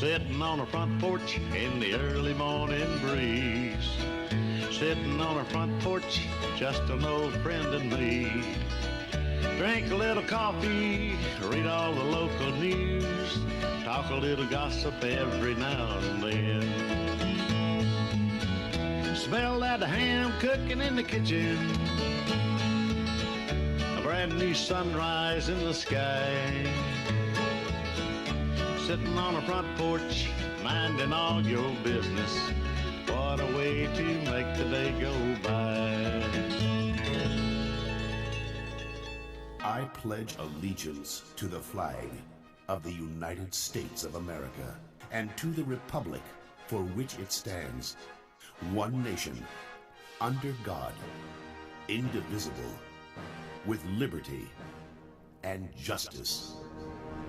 Sitting on a front porch in the early morning breeze. Sitting on a front porch, just an old friend and me. Drink a little coffee, read all the local news, talk a little gossip every now and then. Smell that ham cooking in the kitchen, a brand new sunrise in the sky. Sitting on a front porch, minding all your business. What a way to make the day go by. I pledge allegiance to the flag of the United States of America and to the republic for which it stands, one nation, under God, indivisible, with liberty and justice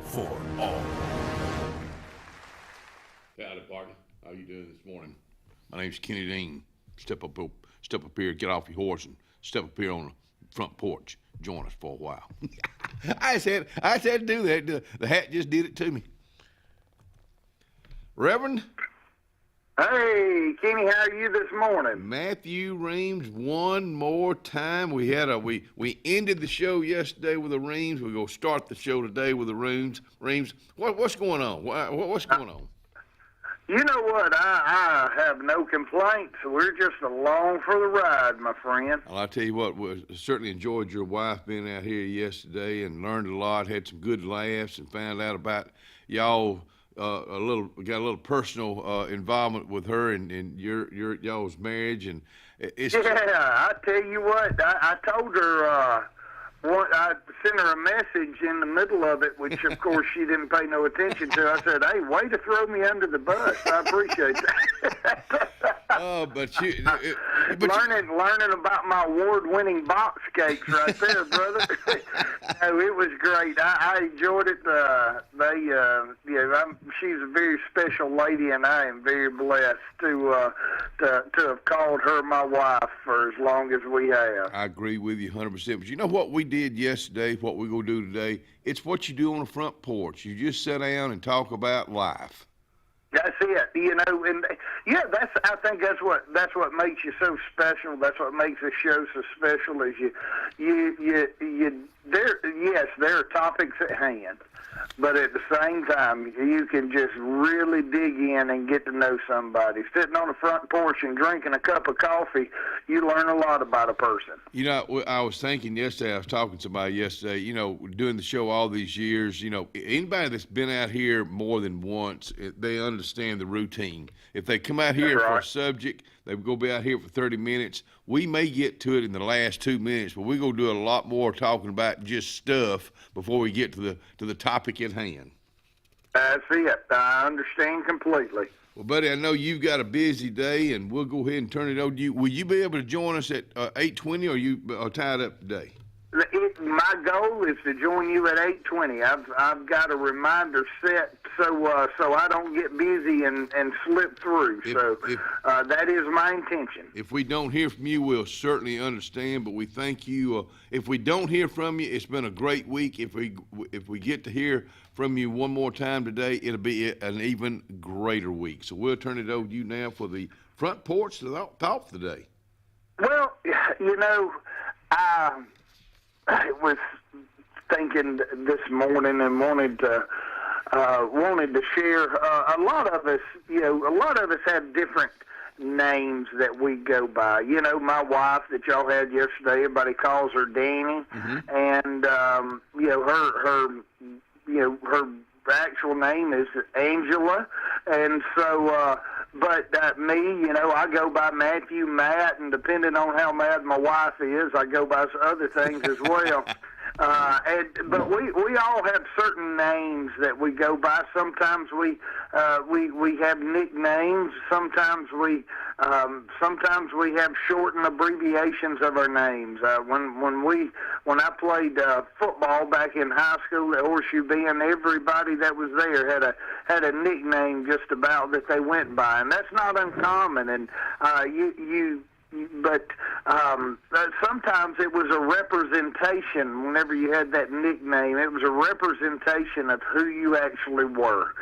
for all. Howdy, partner. How you doing this morning? My name's Kenny Dean. Step up here, get off your horse, and step up here on the front porch. Join us for a while. I just had to do that. The hat just did it to me. Reverend? Hey, Kenny, how are you this morning? Matthew Reams, one more time. We ended the show yesterday with the Reams. We're going to start the show today with the Reams. What's going on? What's going on? You know what? I have no complaints. We're just along for the ride, my friend. Well, I'll tell you what, we certainly enjoyed your wife being out here yesterday and learned a lot, had some good laughs, and found out about y'all got a little personal involvement with her and y'all's marriage. And it's I tell you what, I told her, I sent her a message in the middle of it, which of course she didn't pay no attention to. I said, "Hey, way to throw me under the bus. I appreciate that." Oh, learning about my award-winning box cakes right there, brother. No, it was great. I enjoyed it. She's a very special lady, and I am very blessed to have called her my wife for as long as we have. I agree with you 100%. But you know what we did yesterday, what we're going to do today? It's what you do on the front porch. You just sit down and talk about life. That's it, and I think that's what makes you so special. That's what makes the show so special. Is there are topics at hand, but at the same time, you can just really dig in and get to know somebody. Sitting on the front porch and drinking a cup of coffee, you learn a lot about a person. You know, I was thinking yesterday, I was talking to somebody yesterday, doing the show all these years, anybody that's been out here more than once, they understand the routine. If they come out here for a subject, they're going to be out here for 30 minutes. We may get to it in the last 2 minutes, but we're going to do a lot more talking about just stuff before we get to the topic at hand. That's it. I understand completely. Well, buddy, I know you've got a busy day, and we'll go ahead and turn it over to you. Will you be able to join us at 8:20, or are you tied up today? My goal is to join you at 8:20. I've got a reminder set so I don't get busy and slip through. That is my intention. If we don't hear from you, we'll certainly understand. But we thank you. If we don't hear from you, it's been a great week. If we get to hear from you one more time today, it'll be an even greater week. So we'll turn it over to you now for the front porch thought for the day. Well, I was thinking this morning and wanted to share. A lot of us have different names that we go by. My wife that y'all had yesterday, everybody calls her Danny, and her actual name is Angela, and so. But me, I go by Matthew, Matt, and depending on how mad my wife is, I go by other things as well. But we all have certain names that we go by. Sometimes we have nicknames. Sometimes we have shortened abbreviations of our names. When I played football back in high school at Horseshoe Bend, everybody that was there had a nickname just about that they went by, and that's not uncommon. And but sometimes it was a representation. Whenever you had that nickname, it was a representation of who you actually were.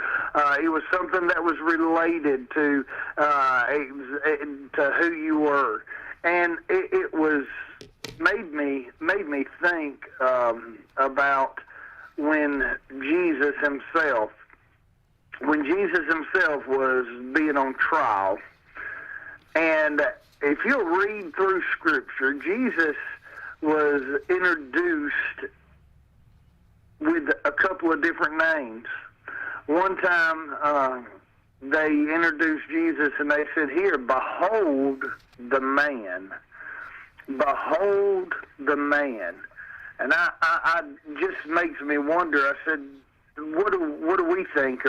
It was something that was related to who you were, and it was made me think about when Jesus himself was being on trial. And if you'll read through Scripture, Jesus was introduced with a couple of different names. One time they introduced Jesus and they said, "Here, behold the man. Behold the man." And I just makes me wonder. I said, what do we think?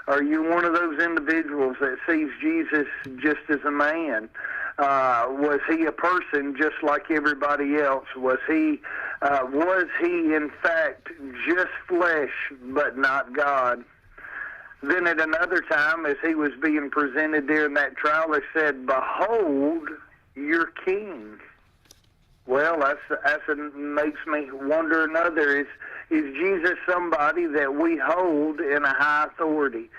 Are you one of those individuals that sees Jesus just as a man? Was he a person just like everybody else? Was he in fact just flesh but not God? Then at another time, as he was being presented during that trial, they said, "Behold your king." Well, that makes me wonder another. Is Jesus somebody that we hold in a high authority?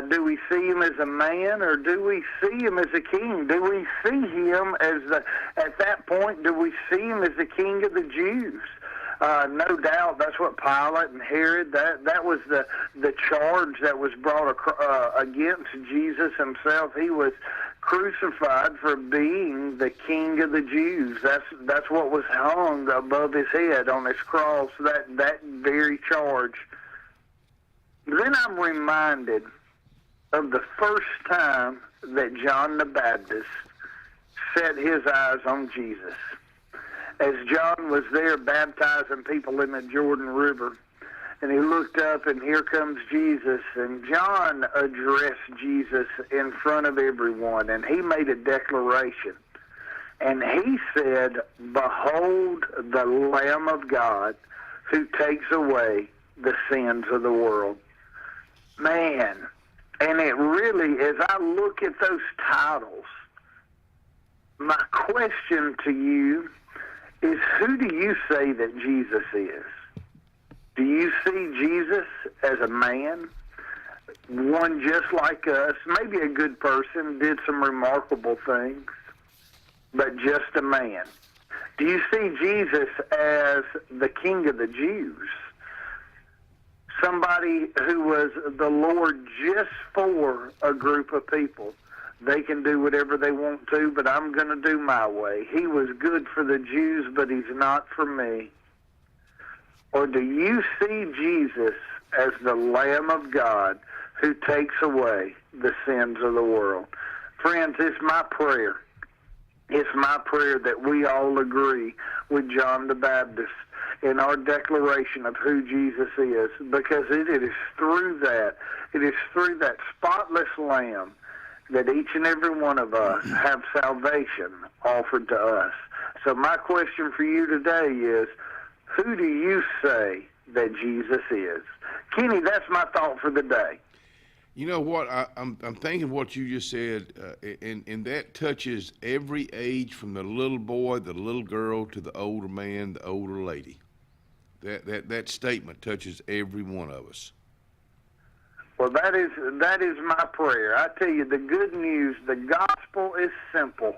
Do we see him as a man, or do we see him as a king? Do we see him at that point, do we see him as the king of the Jews? No doubt that's what Pilate and Herod, that was the charge that was brought against Jesus himself. He was crucified for being the king of the Jews. That's what was hung above his head on his cross, that very charge. Then I'm reminded of the first time that John the Baptist set his eyes on Jesus. As John was there baptizing people in the Jordan River, and he looked up, and here comes Jesus, and John addressed Jesus in front of everyone, and he made a declaration. And he said, "Behold the Lamb of God who takes away the sins of the world." Man, and it really, as I look at those titles, my question to you is, who do you say that Jesus is? Do you see Jesus as a man, one just like us, maybe a good person, did some remarkable things, but just a man? Do you see Jesus as the King of the Jews, somebody who was the Lord just for a group of people? They can do whatever they want to, but I'm going to do my way. He was good for the Jews, but he's not for me. Or do you see Jesus as the Lamb of God who takes away the sins of the world? Friends, it's my prayer. It's my prayer that we all agree with John the Baptist in our declaration of who Jesus is, because it is through that spotless Lamb that each and every one of us have salvation offered to us. So my question for you today is, who do you say that Jesus is? Kenny, that's my thought for the day. You know what? I'm thinking what you just said, and that touches every age, from the little boy, the little girl, to the older man, the older lady. That statement touches every one of us. Well, that is my prayer. I tell you, the good news, the gospel is simple,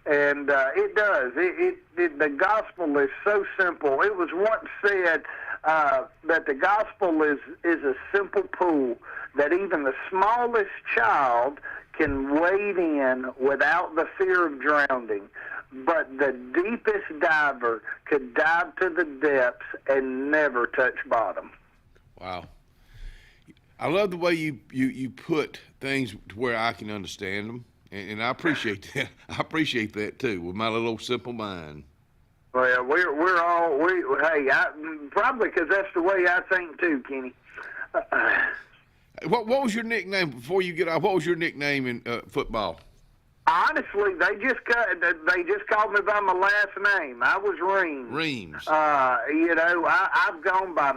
and it does. The gospel is so simple. It was once said that the gospel is a simple pool that even the smallest child can wade in without the fear of drowning. But the deepest diver could dive to the depths and never touch bottom. Wow. I love the way you put things to where I can understand them, and I appreciate that. I appreciate that too, with my little simple mind. Well, probably because that's the way I think too, Kenny. What was your nickname before you get off? What was your nickname in football? Honestly, they just called me by my last name. I was Reams. Reams. I've gone by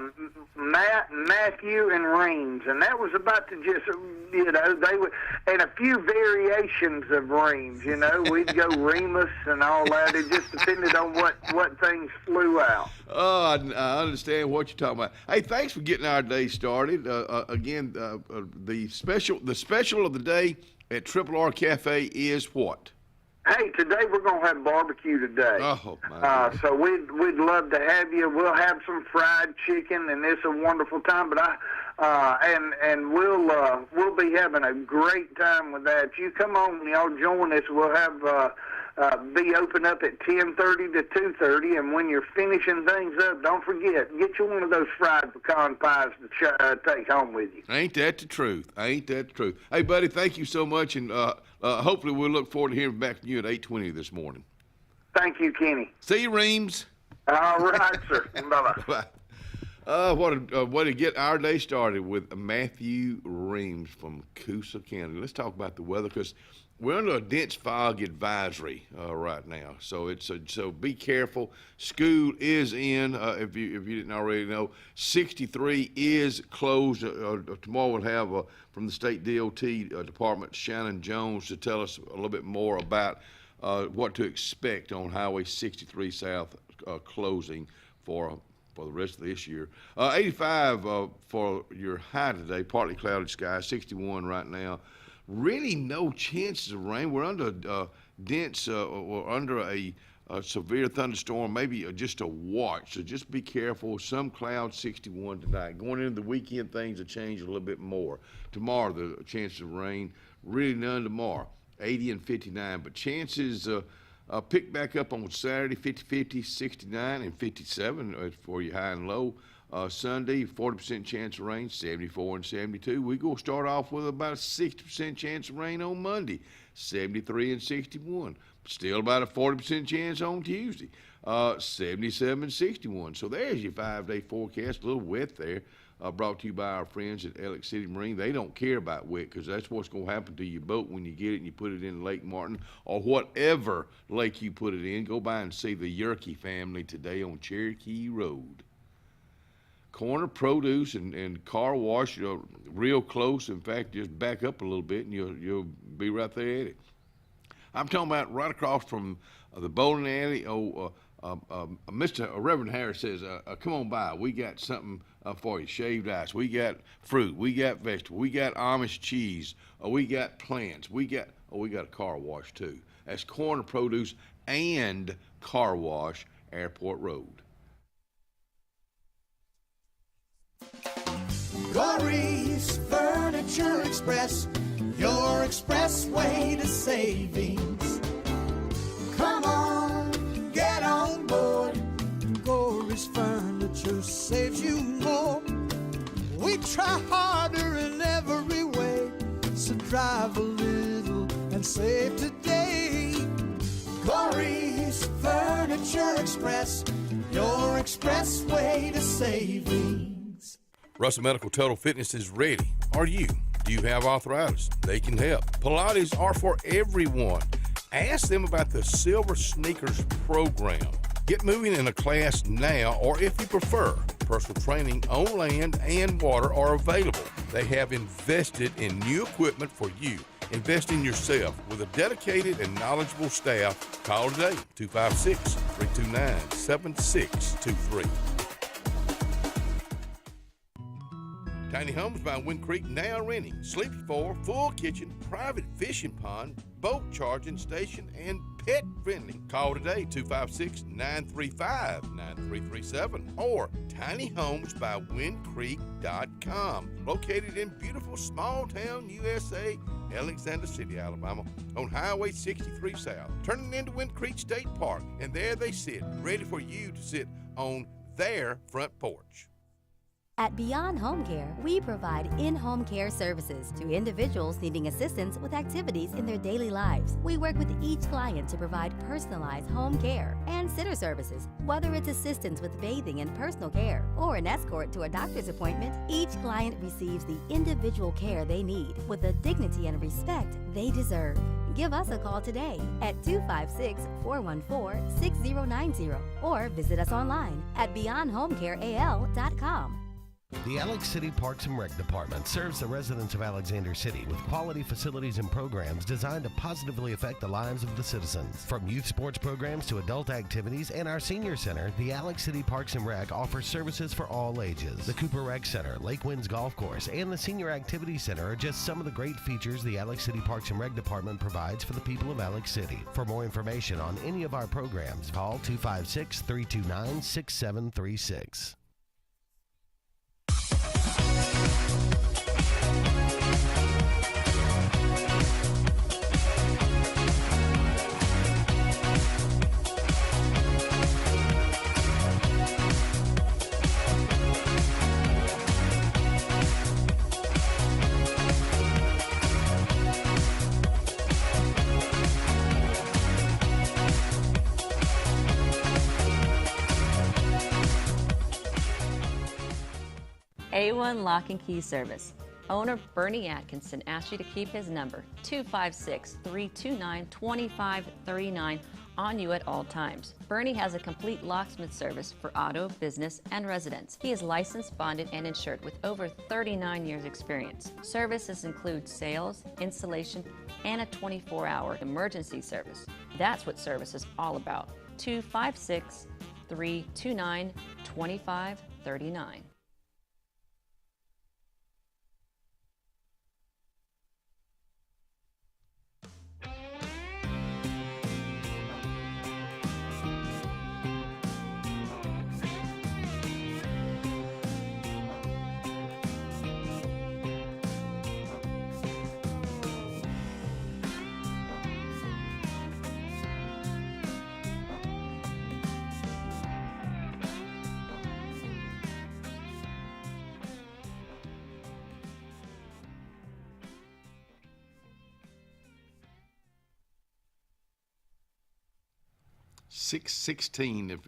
Matt, Matthew, and Reams, and that was about to just, they would, and a few variations of Reams. We'd go Remus and all that. It just depended on what things flew out. Oh, I understand what you're talking about. Hey, thanks for getting our day started. Again, the special of the day at Triple R Cafe is what? Hey, today we're gonna have barbecue today. Oh my! So we'd love to have you. We'll have some fried chicken, and it's a wonderful time. But we'll be having a great time with that. You come on, y'all join us. We'll have be open up at 10:30 to 2:30, and when you're finishing things up, don't forget, get you one of those fried pecan pies to take home with you. Ain't that the truth? Ain't that the truth? Hey, buddy, thank you so much, and hopefully we'll look forward to hearing back from you at 8:20 this morning. Thank you, Kenny. See you, Reams. All right, sir. Bye-bye. Bye. What a way to get our day started with Matthew Reams from Coosa County. Let's talk about the weather, because we're under a dense fog advisory right now, so so be careful. School is in. If you didn't already know, 63 is closed. Tomorrow we'll have from the state DOT department Shannon Jones to tell us a little bit more about what to expect on Highway 63 South closing for the rest of this year. 85 for your high today. Partly cloudy sky. 61 right now. Really no chances of rain. We're under dense or under a severe thunderstorm, maybe just a watch. So just be careful. Some clouds, 61 tonight. Going into the weekend, things will change a little bit more. Tomorrow, the chances of rain, really none tomorrow. 80 and 59, but chances pick back up on Saturday, 50-50, 69 and 57 for your high and low. Sunday, 40% chance of rain, 74 and 72. We're going to start off with about a 60% chance of rain on Monday, 73 and 61. Still about a 40% chance on Tuesday, 77 and 61. So there's your 5-day forecast, a little wet there, brought to you by our friends at Alex City Marine. They don't care about wet, because that's what's going to happen to your boat when you get it and you put it in Lake Martin or whatever lake you put it in. Go by and see the Yerke family today on Cherokee Road. Corner produce and car wash, real close. In fact, just back up a little bit and you'll be right there at it. I'm talking about right across from the bowling alley. Mr. Reverend Harris says, come on by. We got something for you. Shaved ice. We got fruit. We got vegetable. We got Amish cheese. We got plants. We got a car wash too. That's Corner Produce and Car Wash, Airport Road. Glory's Furniture Express, your expressway to savings. Come on, get on board. Glory's Furniture saves you more. We try harder in every way, so drive a little and save today. Glory's Furniture Express, your expressway to savings. Russell Medical Total Fitness is ready. Are you? Do you have arthritis? They can help. Pilates are for everyone. Ask them about the Silver Sneakers program. Get moving in a class now, or if you prefer, personal training on land and water are available. They have invested in new equipment for you. Invest in yourself with a dedicated and knowledgeable staff. Call today, 256-329-7623. Tiny Homes by Wind Creek now renting. Sleepy 4, full kitchen, private fishing pond, boat charging station, and pet friendly. Call today, 256-935-9337 or tinyhomesbywindcreek.com. Located in beautiful small town USA, Alexander City, Alabama, on Highway 63 South. Turning into Wind Creek State Park, and there they sit, ready for you to sit on their front porch. At Beyond Home Care, we provide in-home care services to individuals needing assistance with activities in their daily lives. We work with each client to provide personalized home care and sitter services. Whether it's assistance with bathing and personal care or an escort to a doctor's appointment, each client receives the individual care they need with the dignity and respect they deserve. Give us a call today at 256-414-6090 or visit us online at beyondhomecareal.com. The Alex City Parks and Rec Department serves the residents of Alexander City with quality facilities and programs designed to positively affect the lives of the citizens. From youth sports programs to adult activities and our senior center, the Alex City Parks and Rec offers services for all ages. The Cooper Rec Center, Lake Winds Golf Course, and the Senior Activity Center are just some of the great features the Alex City Parks and Rec Department provides for the people of Alex City. For more information on any of our programs, call 256-329-6736. A1 Lock and Key Service. Owner Bernie Atkinson asks you to keep his number, 256-329-2539, on you at all times. Bernie has a complete locksmith service for auto, business, and residence. He is licensed, bonded, and insured with over 39 years experience. Services include sales, installation, and a 24-hour emergency service. That's what service is all about. 256-329-2539.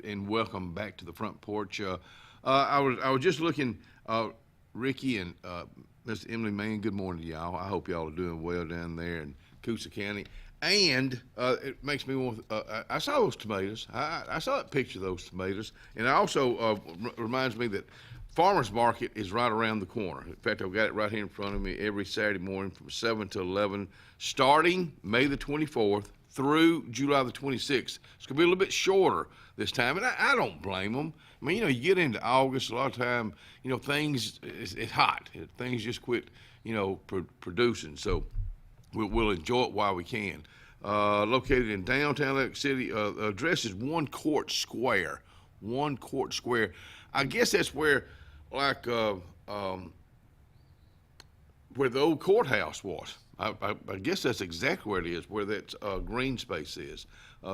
And welcome back to the front porch. I was just looking, Ricky and Miss Emily Mann. Good morning to y'all. I hope y'all are doing well down there in Coosa County. And it makes me want. I saw those tomatoes. I saw that picture of those tomatoes, and it also reminds me that Farmers Market is right around the corner. In fact, I've got it right here in front of me every Saturday morning from 7 to 11, starting May the 24th. Through July the 26th. It's going to be a little bit shorter this time, and I don't blame them. I mean, you get into August, a lot of time, things, it's hot. Things just quit, producing. So we'll enjoy it while we can. Located in downtown Alex City, address is One Court Square. One Court Square. I guess that's where, where the old courthouse was. I guess that's exactly where it is, where that green space is.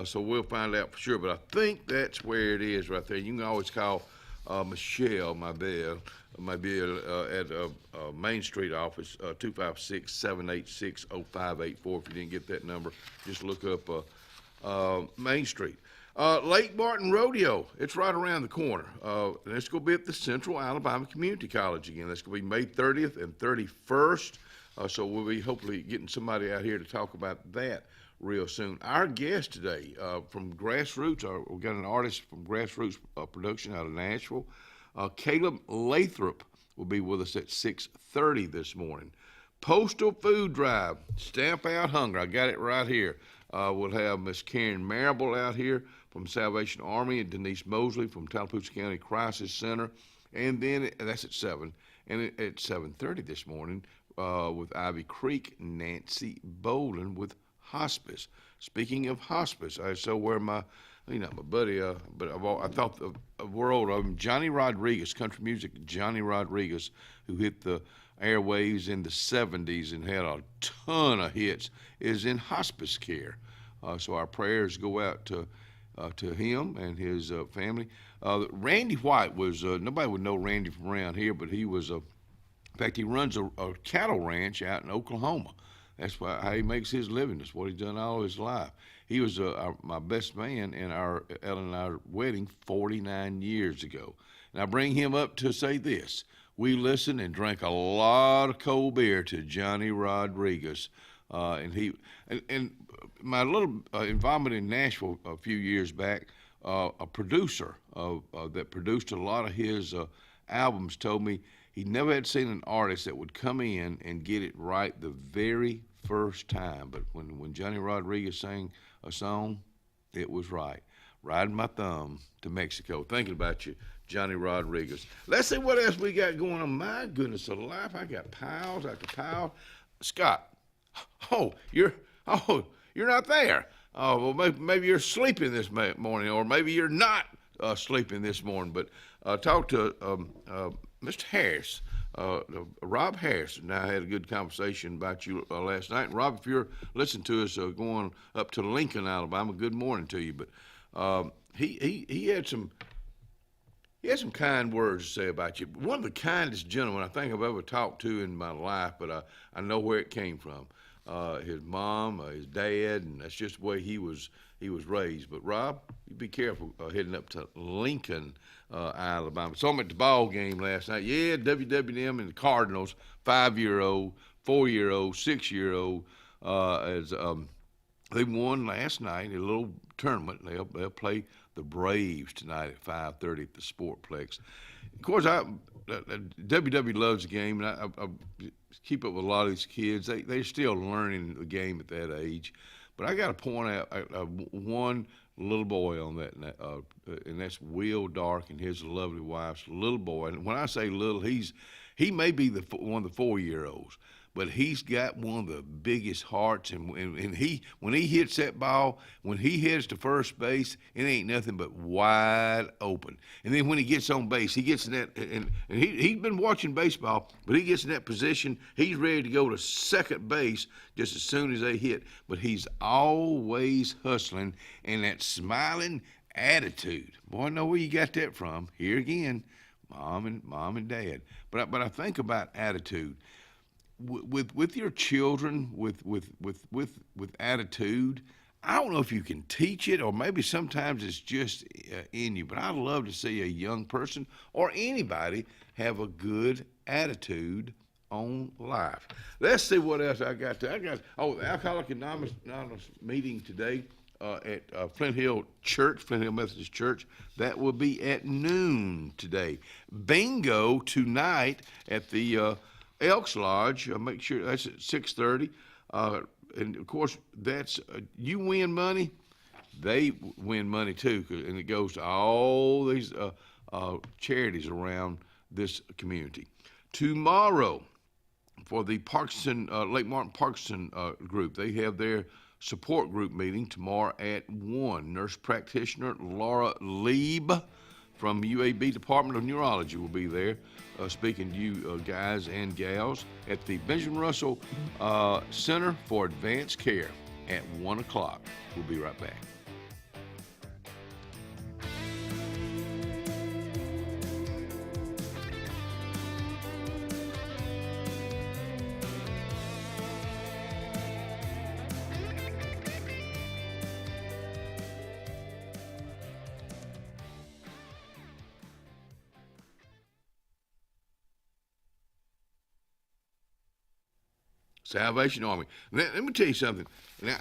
So we'll find out for sure, but I think that's where it is right there. You can always call Michelle, my bill at Main Street office, 256-786-0584. If you didn't get that number, just look up Main Street. Lake Martin Rodeo, it's right around the corner. And it's going to be at the Central Alabama Community College again. That's going to be May 30th and 31st. So we'll be hopefully getting somebody out here to talk about that real soon. Our guest today from Grassroots, we've got an artist from Grassroots Production out of Nashville. Caleb Lathrop will be with us at 6:30 this morning. Postal Food Drive, Stamp Out Hunger. I got it right here. We'll have Miss Karen Marable out here from Salvation Army and Denise Mosley from Tallapoosa County Crisis Center. And then that's at 7. And at 7:30 this morning, with Ivy Creek, Nancy Bolden with hospice. Speaking of hospice, I saw where my buddy, but I thought the world of him, Johnny Rodriguez, country music, Johnny Rodriguez, who hit the airwaves in the 70s and had a ton of hits, is in hospice care. So our prayers go out to him and his family. Randy White was, nobody would know Randy from around here, but he was in fact, he runs a cattle ranch out in Oklahoma. That's how he makes his living. That's what he's done all his life. He was my best man in Ellen and our wedding 49 years ago. And I bring him up to say this. We listened and drank a lot of cold beer to Johnny Rodriguez And my little involvement in Nashville a few years back, a producer that produced a lot of his albums told me he never had seen an artist that would come in and get it right the very first time. But when Johnny Rodriguez sang a song, it was right. Riding my thumb to Mexico. Thinking about you, Johnny Rodriguez. Let's see what else we got going on. My goodness alive, I got piles after pile. Scott, you're not there. Oh, well, maybe you're sleeping this morning, or maybe you're not sleeping this morning. But talk to Mr. Harris, Rob Harris, and I had a good conversation about you last night. And Rob, if you're listening to us going up to Lincoln, Alabama, good morning to you. But he had some kind words to say about you. One of the kindest gentlemen I think I've ever talked to in my life, but I know where it came from. His mom, his dad, and that's just the way he was raised. But Rob, you be careful heading up to Lincoln, Alabama. Saw him at the ball game last night. Yeah, WWM and the Cardinals, 5-year-old, 4-year-old, 6-year-old, as they won last night in a little tournament. They'll play the Braves tonight at 5:30 at the Sportplex. Of course, WW loves the game, and I keep up with a lot of these kids. They're still learning the game at that age. But I got to point out one little boy on that, and that's Will Dark and his lovely wife's little boy. And when I say little, he may be one of the 4-year-olds, but he's got one of the biggest hearts. And when he hits that ball, when he heads to first base, it ain't nothing but wide open. And then when he gets on base, he gets in that, and he's been watching baseball, but he gets in that position, he's ready to go to second base just as soon as they hit. But he's always hustling, and that smiling attitude. Boy, I know where you got that from. Here again, mom and dad. But I think about attitude. With your children, with attitude, I don't know if you can teach it, or maybe sometimes it's just in you. But I'd love to see a young person or anybody have a good attitude on life. Let's see what else I got. The Alcoholics Anonymous meeting today at Flint Hill Methodist Church. That will be at noon today. Bingo tonight at the Elks Lodge. Make sure that's at 6:30. And of course, that's you win money, they win money too, and it goes to all these charities around this community. Tomorrow, for the Lake Martin Parkinson group, they have their support group meeting tomorrow at 1. Nurse practitioner Laura Lieb from UAB Department of Neurology will be there speaking to you guys and gals at the Benjamin Russell Center for Advanced Care at 1 o'clock. We'll be right back. Salvation Army. Now, let me tell you something. Now,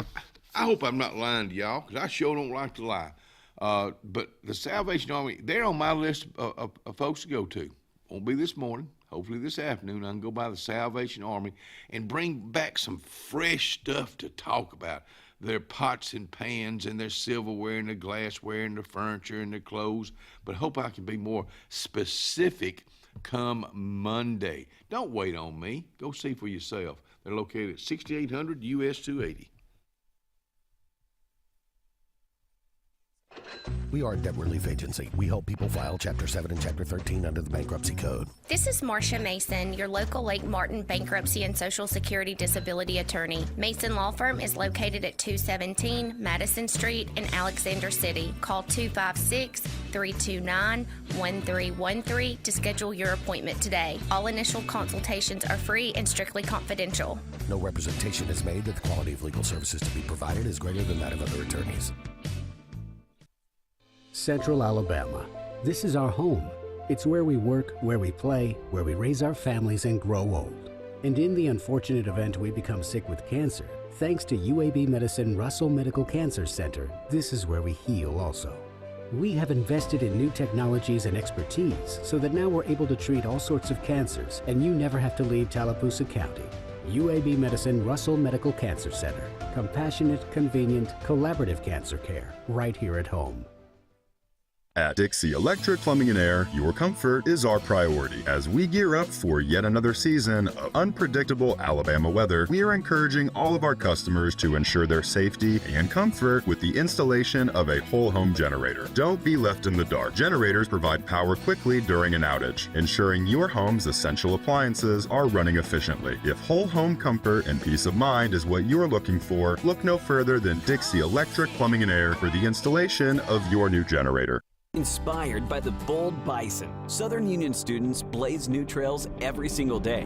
I hope I'm not lying to y'all, because I sure don't like to lie. But the Salvation Army, they're on my list of folks to go to. Won't be this morning. Hopefully this afternoon I can go by the Salvation Army and bring back some fresh stuff to talk about. Their pots and pans and their silverware and their glassware and their furniture and their clothes. But hope I can be more specific come Monday. Don't wait on me. Go see for yourself. They're located at 6800 US 280. We are a debt relief agency. We help people file Chapter 7 and Chapter 13 under the Bankruptcy Code. This is Marcia Mason, your local Lake Martin bankruptcy and Social Security disability attorney. Mason Law Firm is located at 217 Madison Street in Alexander City. Call 256-329-1313 to schedule your appointment today. All initial consultations are free and strictly confidential. No representation is made that the quality of legal services to be provided is greater than that of other attorneys. Central Alabama. This is our home. It's where we work, where we play, where we raise our families and grow old. And in the unfortunate event we become sick with cancer, thanks to UAB Medicine Russell Medical Cancer Center, this is where we heal also. We have invested in new technologies and expertise so that now we're able to treat all sorts of cancers and you never have to leave Tallapoosa County. UAB Medicine Russell Medical Cancer Center. Compassionate, convenient, collaborative cancer care right here at home. At Dixie Electric Plumbing and Air, your comfort is our priority. As we gear up for yet another season of unpredictable Alabama weather, we are encouraging all of our customers to ensure their safety and comfort with the installation of a whole home generator. Don't be left in the dark. Generators provide power quickly during an outage, ensuring your home's essential appliances are running efficiently. If whole home comfort and peace of mind is what you're looking for, look no further than Dixie Electric Plumbing and Air for the installation of your new generator. Inspired by the bold bison, Southern Union students blaze new trails every single day.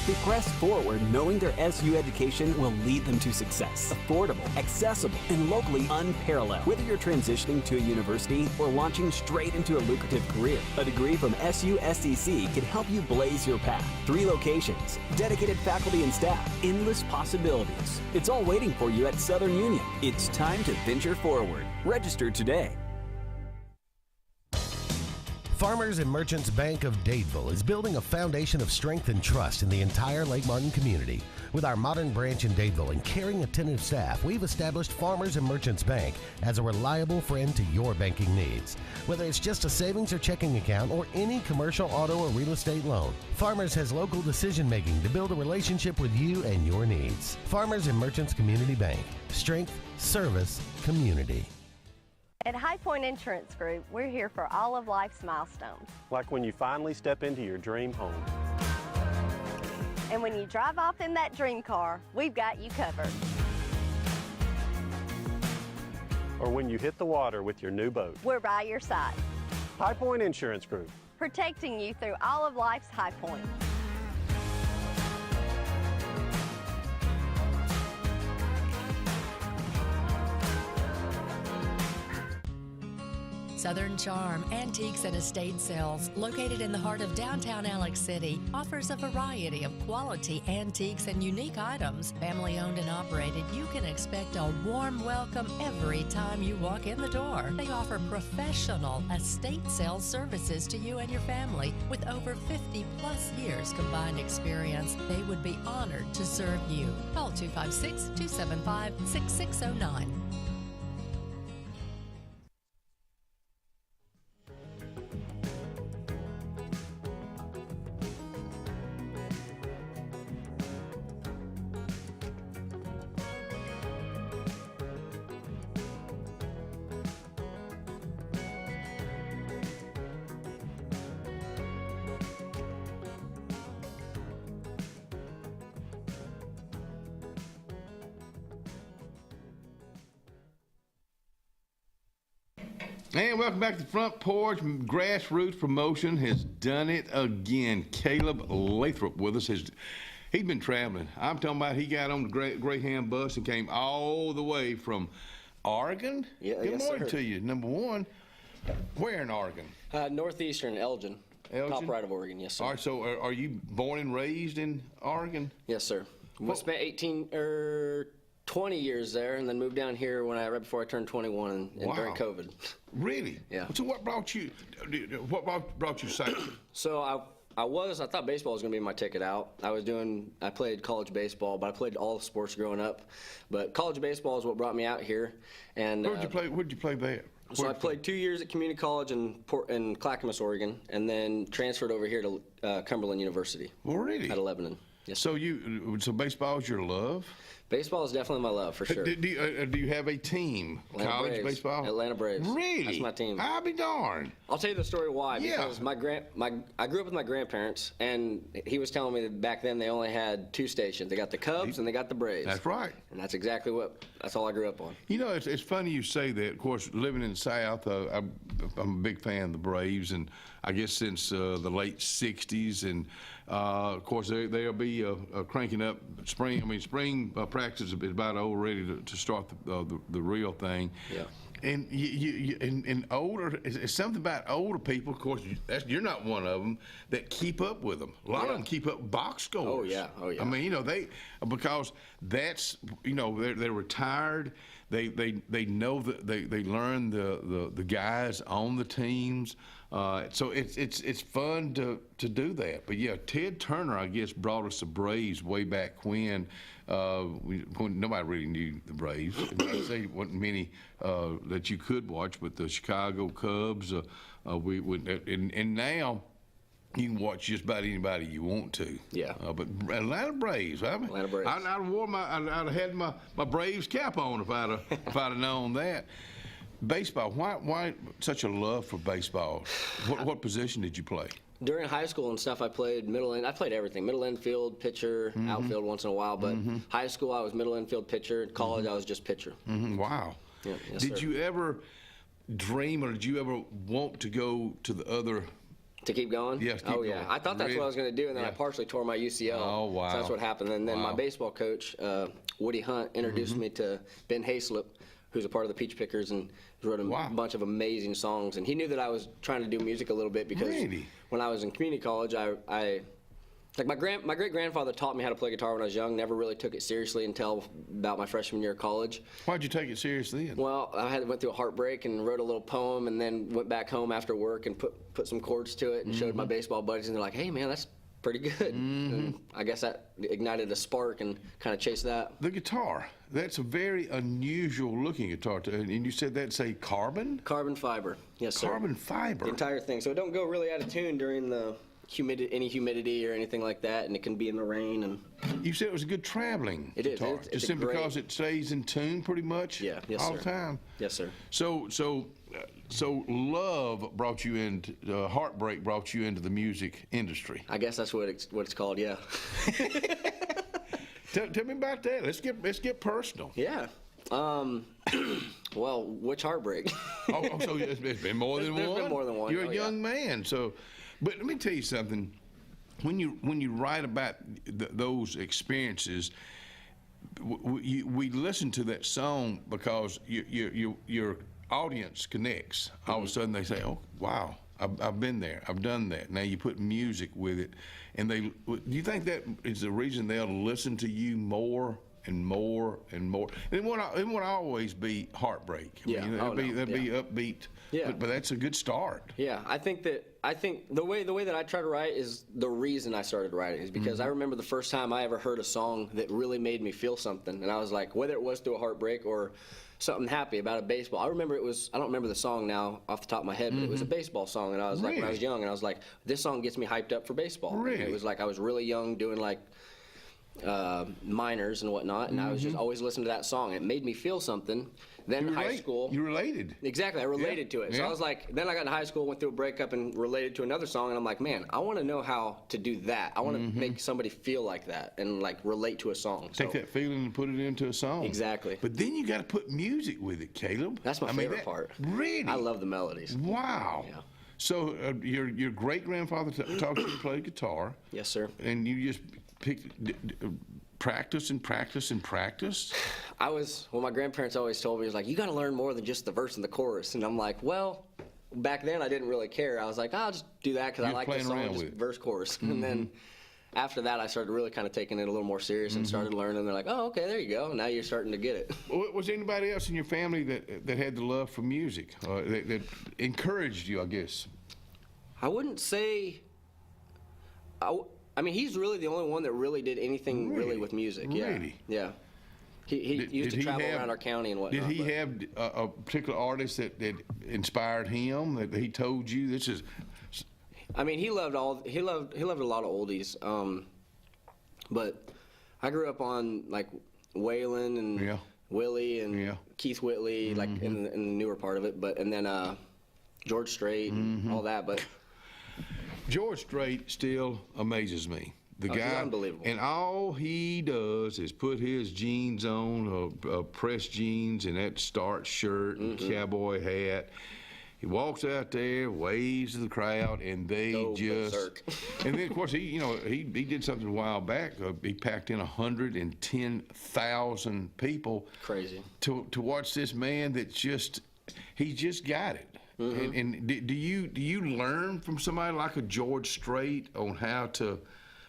They press forward knowing their SU education will lead them to success. Affordable, accessible, and locally unparalleled. Whether you're transitioning to a university or launching straight into a lucrative career, a degree from SU SDC can help you blaze your path. 3 locations, dedicated faculty and staff, endless possibilities. It's all waiting for you at Southern Union. It's time to venture forward. Register today. Farmers and Merchants Bank of Dadeville is building a foundation of strength and trust in the entire Lake Martin community. With our modern branch in Dadeville and caring, attentive staff, we've established Farmers and Merchants Bank as a reliable friend to your banking needs. Whether it's just a savings or checking account or any commercial, auto, or real estate loan, Farmers has local decision-making to build a relationship with you and your needs. Farmers and Merchants Community Bank. Strength, service, community. At High Point Insurance Group, we're here for all of life's milestones. Like when you finally step into your dream home. And when you drive off in that dream car, we've got you covered. Or when you hit the water with your new boat. We're by your side. High Point Insurance Group. Protecting you through all of life's high points. Southern Charm Antiques and Estate Sales, located in the heart of downtown Alex City, offers a variety of quality antiques and unique items. Family owned and operated, you can expect a warm welcome every time you walk in the door. They offer professional estate sales services to you and your family. With over 50 plus years combined experience, they would be honored to serve you. Call 256-275-6609. And welcome back to the Front Porch. Grassroots Promotion has done it again. Caleb Lathrop with us. He's been traveling. I'm talking about he got on the Greyhound bus and came all the way from Oregon. Yeah, Good morning to you. Number one, where in Oregon? Northeastern Elgin. Top right of Oregon, yes, sir. All right, so are you born and raised in Oregon? Yes, sir. We spent 20 years there, and then moved down here right before I turned 21 and during COVID. Really? Yeah. So what brought you south? So I thought baseball was going to be my ticket out. I played college baseball, but I played all the sports growing up. But college baseball is what brought me out here. And Where'd you play there? So I played 2 years at community college in Clackamas, Oregon, and then transferred over here to Cumberland University. Well, really? At Lebanon. Yes. So baseball is your love? Baseball is definitely my love, for sure. Do you have a team? Atlanta College Braves. baseball? Atlanta Braves. Really? That's my team. I'll be darned. I'll tell you the story why. Yeah. Because I grew up with my grandparents, and he was telling me that back then they only had 2 stations. They got the Cubs and they got the Braves. That's right. And that's all I grew up on. You know, it's funny you say that. Of course, living in the South, I'm a big fan of the Braves, and I guess since the late 60s, and of course they'll be cranking up spring. Spring practice is about over ready to start the real thing. Yeah. And and older, it's something about older people. Of course, you're not one of them that keep up with them. A lot of them keep up box scores. Oh yeah. I mean, you know, because that's, you know, they're retired. They know that they learn the guys on the teams. So it's fun to do that. But yeah, Ted Turner, I guess, brought us the Braves way back when nobody really knew the Braves. I'd say there wasn't many that you could watch, but the Chicago Cubs. And now you can watch just about anybody you want to. Yeah. But Atlanta Braves. Atlanta Braves. I'd have had my Braves cap on if I'd have known that. Baseball. Why such a love for baseball? What position did you play? During high school and stuff, I played middle end. I played everything: middle infield, pitcher, outfield once in a while. But high school, I was middle infield pitcher. In college, I was just pitcher. Wow. Yeah, yes, did sir. you ever dream, or did you ever want to go to the other? To keep going? Yes. Oh, yeah. I thought that's what I was going to do, and then I partially tore my UCL. Oh, wow. So that's what happened. And then my baseball coach, Woody Hunt, introduced me to Ben Hayslip, who's a part of the Peach Pickers, and wrote a bunch of amazing songs. And he knew that I was trying to do music a little bit because when I was in community college, my great-grandfather taught me how to play guitar when I was young, never really took it seriously until about my freshman year of college. Why'd you take it seriously then? Well, I went through a heartbreak and wrote a little poem, and then went back home after work and put some chords to it and showed my baseball buddies, and they're like, hey, man, that's pretty good. And I guess that ignited a spark and kind of chased that. The guitar, that's a very unusual looking guitar. And you said that's a carbon? Carbon fiber, yes, sir. Carbon fiber? The entire thing. So it don't go really out of tune during the any humidity or anything like that, and it can be in the rain. And you said it was a good traveling guitar. It is. Just simply because it stays in tune pretty much all the time? Yes, sir. So love brought you into, heartbreak brought you into the music industry. I guess that's what it's called, yeah. Tell me about that. Let's get personal. Yeah. Well, which heartbreak? So it's been more than one? There's been more than one. You're a young man, so... But let me tell you something. When you write about those experiences, we listen to that song because your audience connects. All of a sudden they say, "Oh, wow, I've been there. I've done that." Now you put music with it, and do you think that is the reason they'll listen to you more and more and more? And it won't always be heartbreak. There'll be upbeat. Yeah. But that's a good start. Yeah, I think the way that I try to write is the reason I started writing is because I remember the first time I ever heard a song that really made me feel something, and I was like, whether it was through a heartbreak or something happy about a baseball. I remember I don't remember the song now off the top of my head, but it was a baseball song, and I was like, when I was young, and I was like, this song gets me hyped up for baseball. Really? And it was like I was really young doing like minors and whatnot, and I was just always listening to that song. It made me feel something. Then high school. You related. Exactly, I related to it. So I was like, then I got into high school, went through a breakup, and related to another song, and I'm like, man, I want to know how to do that. I want to make somebody feel like that and like relate to a song. Take that feeling and put it into a song. Exactly. But then you got to put music with it, Caleb. That's my favorite part. Really? I love the melodies. Wow. Yeah. So your great-grandfather taught you to play guitar. Yes, sir. And you just practice and practice and practice? My grandparents always told me, it was like, you got to learn more than just the verse and the chorus. And I'm like, well, back then I didn't really care. I was like, I'll just do that because I like the song, just verse, chorus. And then after that, I started really kind of taking it a little more serious and started learning. They're like, oh, okay, there you go. Now you're starting to get it. Was anybody else in your family that had the love for music, that encouraged you, I guess? I wouldn't say... I mean, he's really the only one that really did anything really with music. Really? Yeah. He used to travel around our county and whatnot. Did he have a particular artist that inspired him, that he told you this is... I mean, he loved a lot of oldies. But I grew up on like Waylon and Willie and Keith Whitley, like in the newer part of it. And then George Strait and all that. But George Strait still amazes me. The guy, he's unbelievable. And all he does is put his jeans on, pressed jeans, and that starched shirt and cowboy hat. He walks out there, waves to the crowd, and they berserk. And then, of course, he did something a while back. He packed in 110,000 people. Crazy. To watch this man that just He just got it. And do you learn from somebody like a George Strait on how to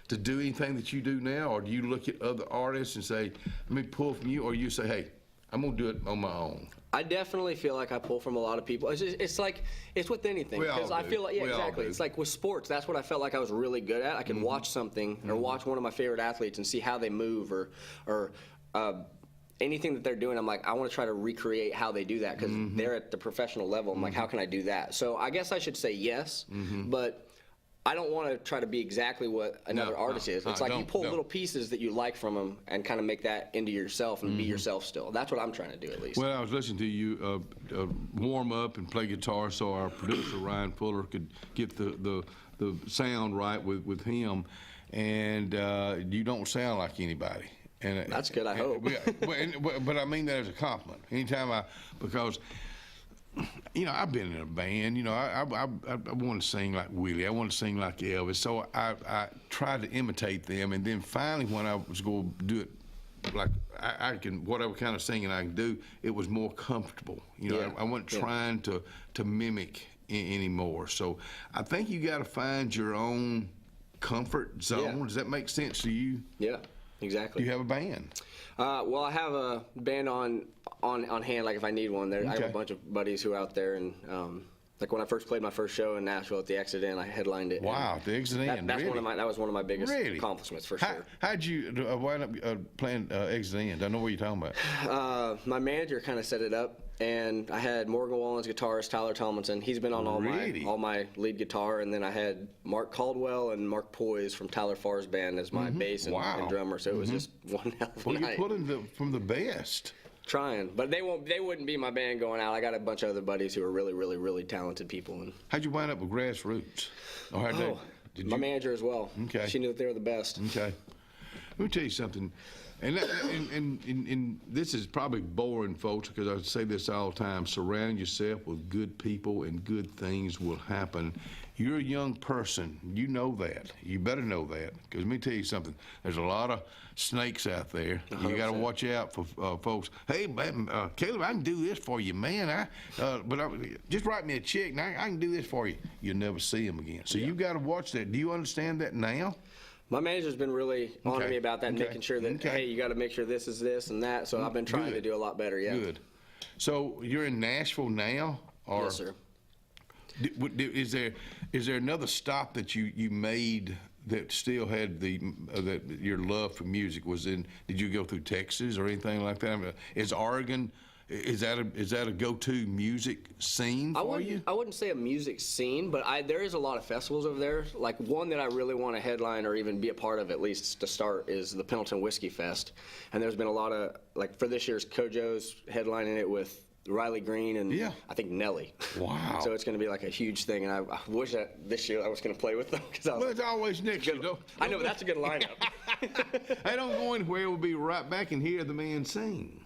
do anything that you do now, or do you look at other artists and say, let me pull from you, or you say, hey, I'm gonna do it on my own? I definitely feel like I pull from a lot of people. It's like it's with anything, because I feel like exactly. It's like with sports. That's what I felt like I was really good at. I can watch something or watch one of my favorite athletes and see how they move or anything that they're doing. I'm like, I want to try to recreate how they do that, because they're at the professional level. I'm like, how can I do that? So I guess I should say yes, but I don't want to try to be exactly what another artist is. It's like you pull little pieces that you like from them and kind of make that into yourself and be yourself still. That's what I'm trying to do, at least. Well, I was listening to you warm up and play guitar so our producer, Ryan Fuller, could get the sound right with him, and you don't sound like anybody. And that's good, I hope. But I mean that as a compliment. Anytime because you know, I've been in a band. You know, I want to sing like Willie. I want to sing like Elvis. So I tried to imitate them, and then finally, when I was going to do it, like I can, whatever kind of singing I can do, it was more comfortable. You know, I wasn't trying to mimic anymore. So I think you got to find your own comfort zone. Does that make sense to you? Yeah, exactly. Do you have a band? Well, I have a band on hand, like if I need one. I have a bunch of buddies who are out there, and like when I first played my first show in Nashville at the Exit Inn, I headlined it. Wow, the Exit Inn, that was one of my biggest accomplishments, for sure. How'd you wind up playing Exit Inn? I know what you're talking about. My manager kind of set it up, and I had Morgan Wallen's guitarist, Tyler Tomlinson. He's been on all my lead guitar, and then I had Mark Caldwell and Mark Poise from Tyler Farr's band as my bass and drummer. So it was just one hell of a night. You're pulling from the best. Trying, but they wouldn't be my band going out. I got a bunch of other buddies who are really, really, really talented people. And how'd you wind up with Grassroots? My manager as well. Okay. She knew that they were the best. Okay. Let me tell you something, and this is probably boring, folks, because I say this all the time. Surround yourself with good people, and good things will happen. You're a young person. You know that. You better know that, because let me tell you something. There's a lot of snakes out there. 100%. You got to watch out for folks. Hey, Caleb, I can do this for you, man. Just write me a check, and I can do this for you. You'll never see them again. So you got to watch that. Do you understand that now? My manager's been really on me about that, and making sure that, hey, you got to make sure this is this and that. So I've been trying to do a lot better, Good. So you're in Nashville now? Or yes, sir. Is there another stop that you made that still had that your love for music was in? Did you go through Texas or anything like that? I mean, is Oregon? Is that a go-to music scene for you? I wouldn't say a music scene, but there is a lot of festivals over there. Like one that I really want to headline or even be a part of, at least to start, is the Pendleton Whiskey Fest. And there's been a lot of, like for this year's Kojo's headlining it with Riley Green and I think Nelly. Wow. So it's going to be like a huge thing, and I wish that this year I was going to play with them. Well, it's always next year, though. I know, but that's a good lineup. I don't go anywhere. We'll be right back and hear the man sing.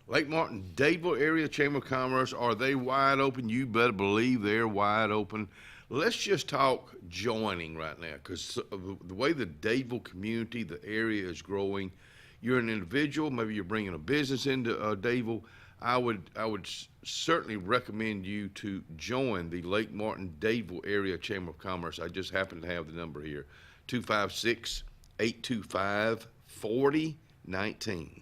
Lake Martin, Dadeville Area Chamber of Commerce, are they wide open? You better believe they're wide open. Let's just talk joining right now, because the way the Dadeville community, the area is growing, you're an individual, maybe you're bringing a business into Dadeville. I would certainly recommend you to join the Lake Martin Dadeville Area Chamber of Commerce. I just happen to have the number here, 256-825-4019.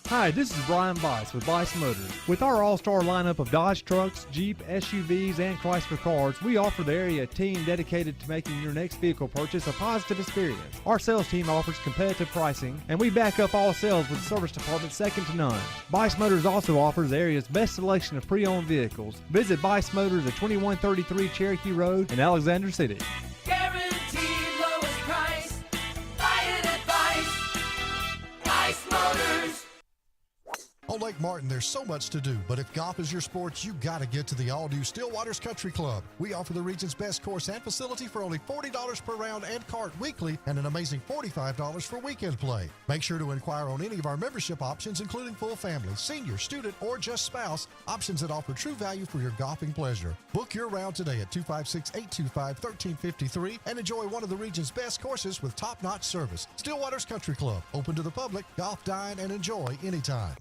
Hi, this is Brian Bice with Bice Motors. With our all-star lineup of Dodge trucks, Jeep, SUVs, and Chrysler cars, we offer the area a team dedicated to making your next vehicle purchase a positive experience. Our sales team offers competitive pricing, and we back up all sales with a service department second to none. Bice Motors also offers the area's best selection of pre-owned vehicles. Visit Bice Motors at 2133 Cherokee Road in Alexander City. Guaranteed lowest price. Buy it at Bice. Bice Motors. On Lake Martin, there's so much to do, but if golf is your sport, you got to get to the all-new Stillwater's Country Club. We offer the region's best course and facility for only $40 per round and cart weekly, and an amazing $45 for weekend play. Make sure to inquire on any of our membership options, including full family, senior, student, or just spouse, options that offer true value for your golfing pleasure. Book your round today at 256-825-1353 and enjoy one of the region's best courses with top-notch service. Stillwater's Country Club, open to the public, golf, dine, and enjoy anytime.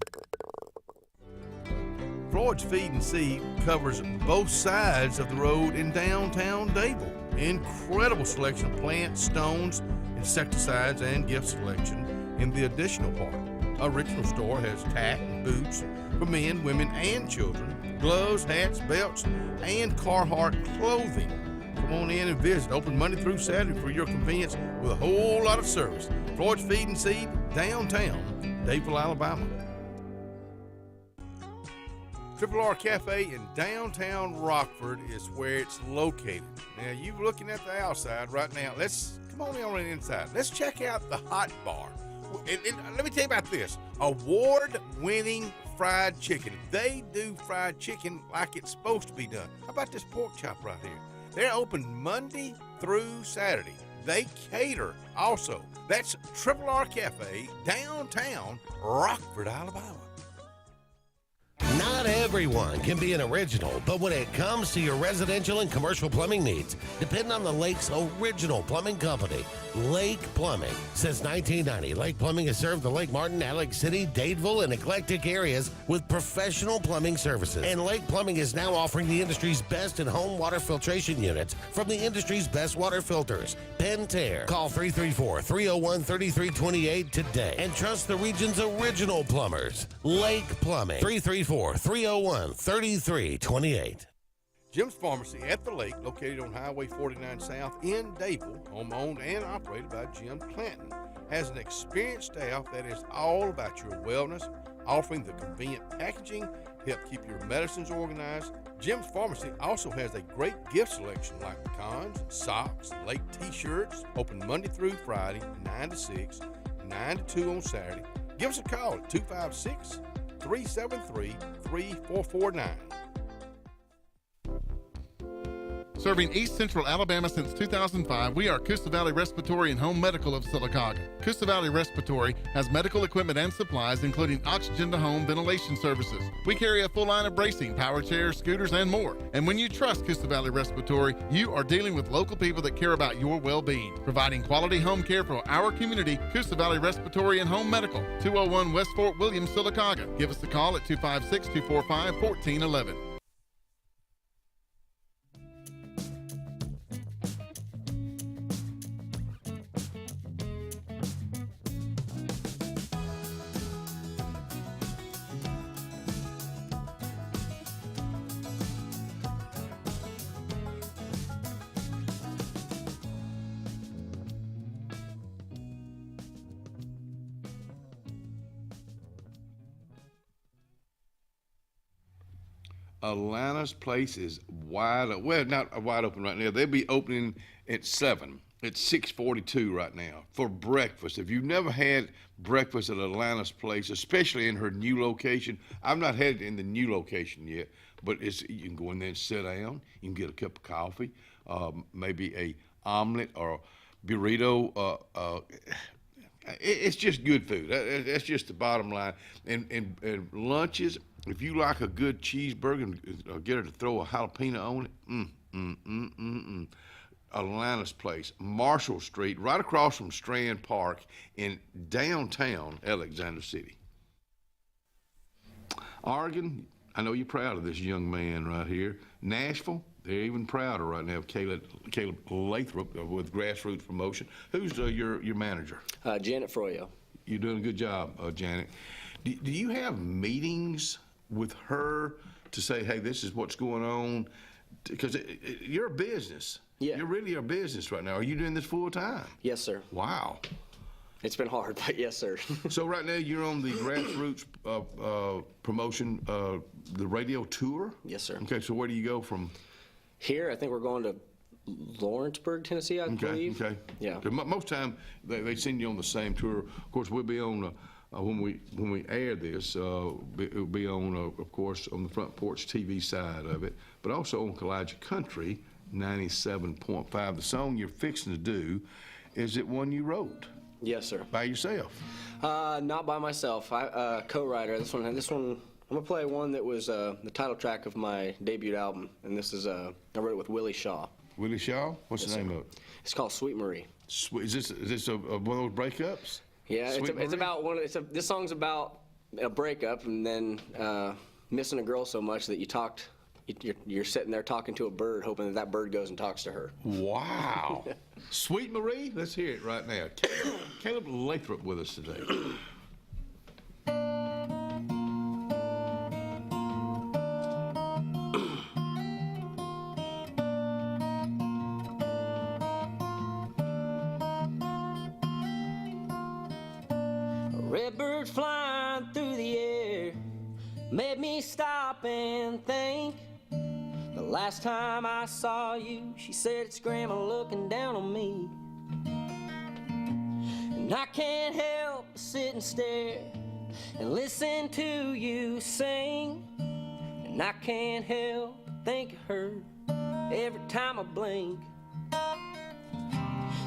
Porch Feed and Seed covers both sides of the road in downtown Dable. Incredible selection of plants, stones, insecticides, and gift selection in the additional part. Original store has tack and boots for men, women, and children, gloves, hats, belts, and Carhartt clothing. Come on in and visit. Open Monday through Saturday for your convenience with a whole lot of service. Porch Feed and Seed, downtown Dable, Alabama. Triple R Cafe in downtown Rockford is where it's located. Now, you looking at the outside right now. Come on in on the inside. Let's check out the hot bar. And let me tell you about this. Award-winning fried chicken. They do fried chicken like it's supposed to be done. How about this pork chop right here? They're open Monday through Saturday. They cater also. That's Triple R Cafe, downtown Rockford, Alabama. Not everyone can be an original, but when it comes to your residential and commercial plumbing needs, depend on the Lake's original plumbing company, Lake Plumbing. Since 1990, Lake Plumbing has served the Lake Martin, Alex City, Dadeville, and eclectic areas with professional plumbing services. And Lake Plumbing is now offering the industry's best in-home water filtration units from the industry's best water filters, Pentair. Call 334-301-3328 today and trust the region's original plumbers, Lake Plumbing. 334-301-3328. Jim's Pharmacy at the Lake, located on Highway 49 South in Dable, home-owned and operated by Jim Clanton, has an experienced staff that is all about your wellness, offering the convenient packaging to help keep your medicines organized. Jim's Pharmacy also has a great gift selection like pecans, socks, Lake t-shirts, open Monday through Friday, 9 to 6, 9 to 2 on Saturday. Give us a call at 256-373-3449. Serving East Central Alabama since 2005, we are Coosa Valley Respiratory and Home Medical of Sylacauga. Coosa Valley Respiratory has medical equipment and supplies, including oxygen to home ventilation services. We carry a full line of bracing, power chairs, scooters, and more. And when you trust Coosa Valley Respiratory, you are dealing with local people that care about your well-being. Providing quality home care for our community, Coosa Valley Respiratory and Home Medical, 201 West Fort William, Sylacauga. Give us a call at 256-245-1411. Alana's place is not wide open right now. They'll be opening at 7. It's 6:42 right now for breakfast. If you've never had breakfast at Alana's place, especially in her new location, I've not had it in the new location yet, but you can go in there and sit down. You can get a cup of coffee, maybe a omelet or a burrito. It's just good food. That's just the bottom line. And lunches, if you like a good cheeseburger, get her to throw a jalapeno on it. Alana's place, Marshall Street, right across from Strand Park in downtown Alexander City. Oregon, I know you're proud of this young man right here. Nashville, they're even prouder right now of Caleb Lathrop with Grassroots Promotion. Who's your manager? Janet Froyo. You're doing a good job, Janet. Do you have meetings with her to say, hey, this is what's going on? Because you're a business. Yeah. You're really a business right now. Are you doing this full time? Yes, sir. Wow. It's been hard, but yes, sir. So right now you're on the Grassroots Promotion, the radio tour? Yes, sir. Okay, so where do you go from? Here, I think we're going to Lawrenceburg, Tennessee, I believe. Okay. Yeah. Most time they send you on the same tour. Of course, we'll be on when we air this. It'll be on, of course, on the Front Porch TV side of it, but also on Kalijah Country 97.5. The song you're fixing to do, is it one you wrote? Yes, sir. By yourself? Not by myself. I co-writer. This one, I'm gonna play one that was the title track of my debut album, and this is I wrote it with Willie Shaw. Willie Shaw? What's the name of it? It's called Sweet Marie. Is this one of those breakups? Yeah, it's about this song's about a breakup and then missing a girl so much that you're sitting there talking to a bird, hoping that bird goes and talks to her. Wow. Sweet Marie? Let's hear it right now. Caleb Lathrop with us today. Redbird flying through the air made me stop and think. The last time I saw you, she said it's Grandma looking down on me. And I can't help but sit and stare and listen to you sing. And I can't help but think of her every time I blink.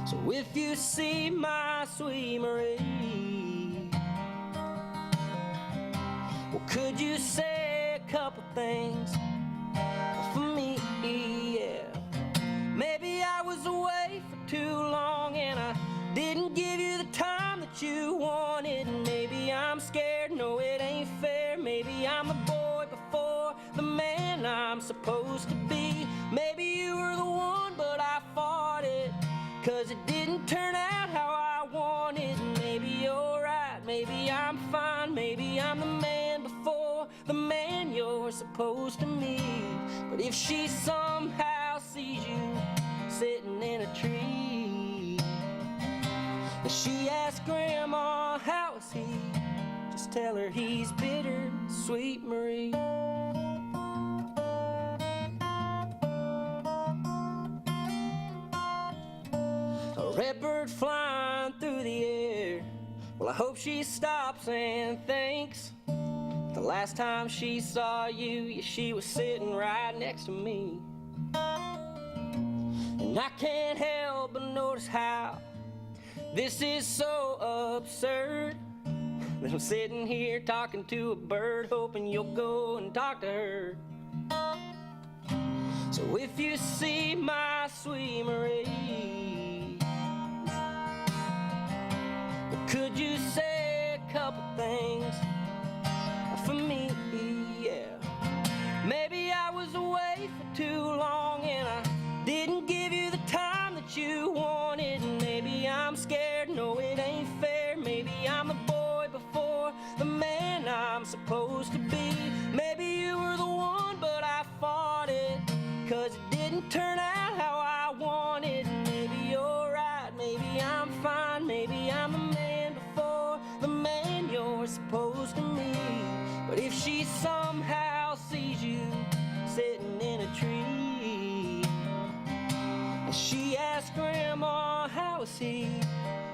So if you see my sweet Marie, well, could you say a couple things for me? Yeah. Maybe I was away for too long and I didn't give you the time that you wanted. Maybe I'm scared, no it ain't fair. Maybe I'm the boy before the man I'm supposed to be. Maybe you were the one but I fought it, 'cause it didn't turn out how I wanted. Maybe you're right, maybe I'm fine, maybe I'm the man before the man you're supposed to meet. But if she somehow sees you sitting in a tree and she asks Grandma, how is he? Just tell her he's bitter, sweet Marie. A redbird flying through the air, well, I hope she stops and thinks. The last time she saw you, yeah, she was sitting right next to me. And I can't help but notice how this is so absurd, that I'm sitting here talking to a bird, hoping you'll go and talk to her. So if you see my sweet Marie, could you say a couple things for me? Yeah. Maybe I was away for too long and I didn't give you the time that you wanted. Maybe I'm scared, no it ain't fair. Maybe I'm the boy before the man I'm supposed to be. Maybe you were the one but I fought it, 'cause it didn't turn out how I wanted. Maybe you're right, maybe I'm fine, maybe I'm the man before the man you're supposed to meet. But if she somehow sees you sitting in a tree and she asks Grandma, how is he?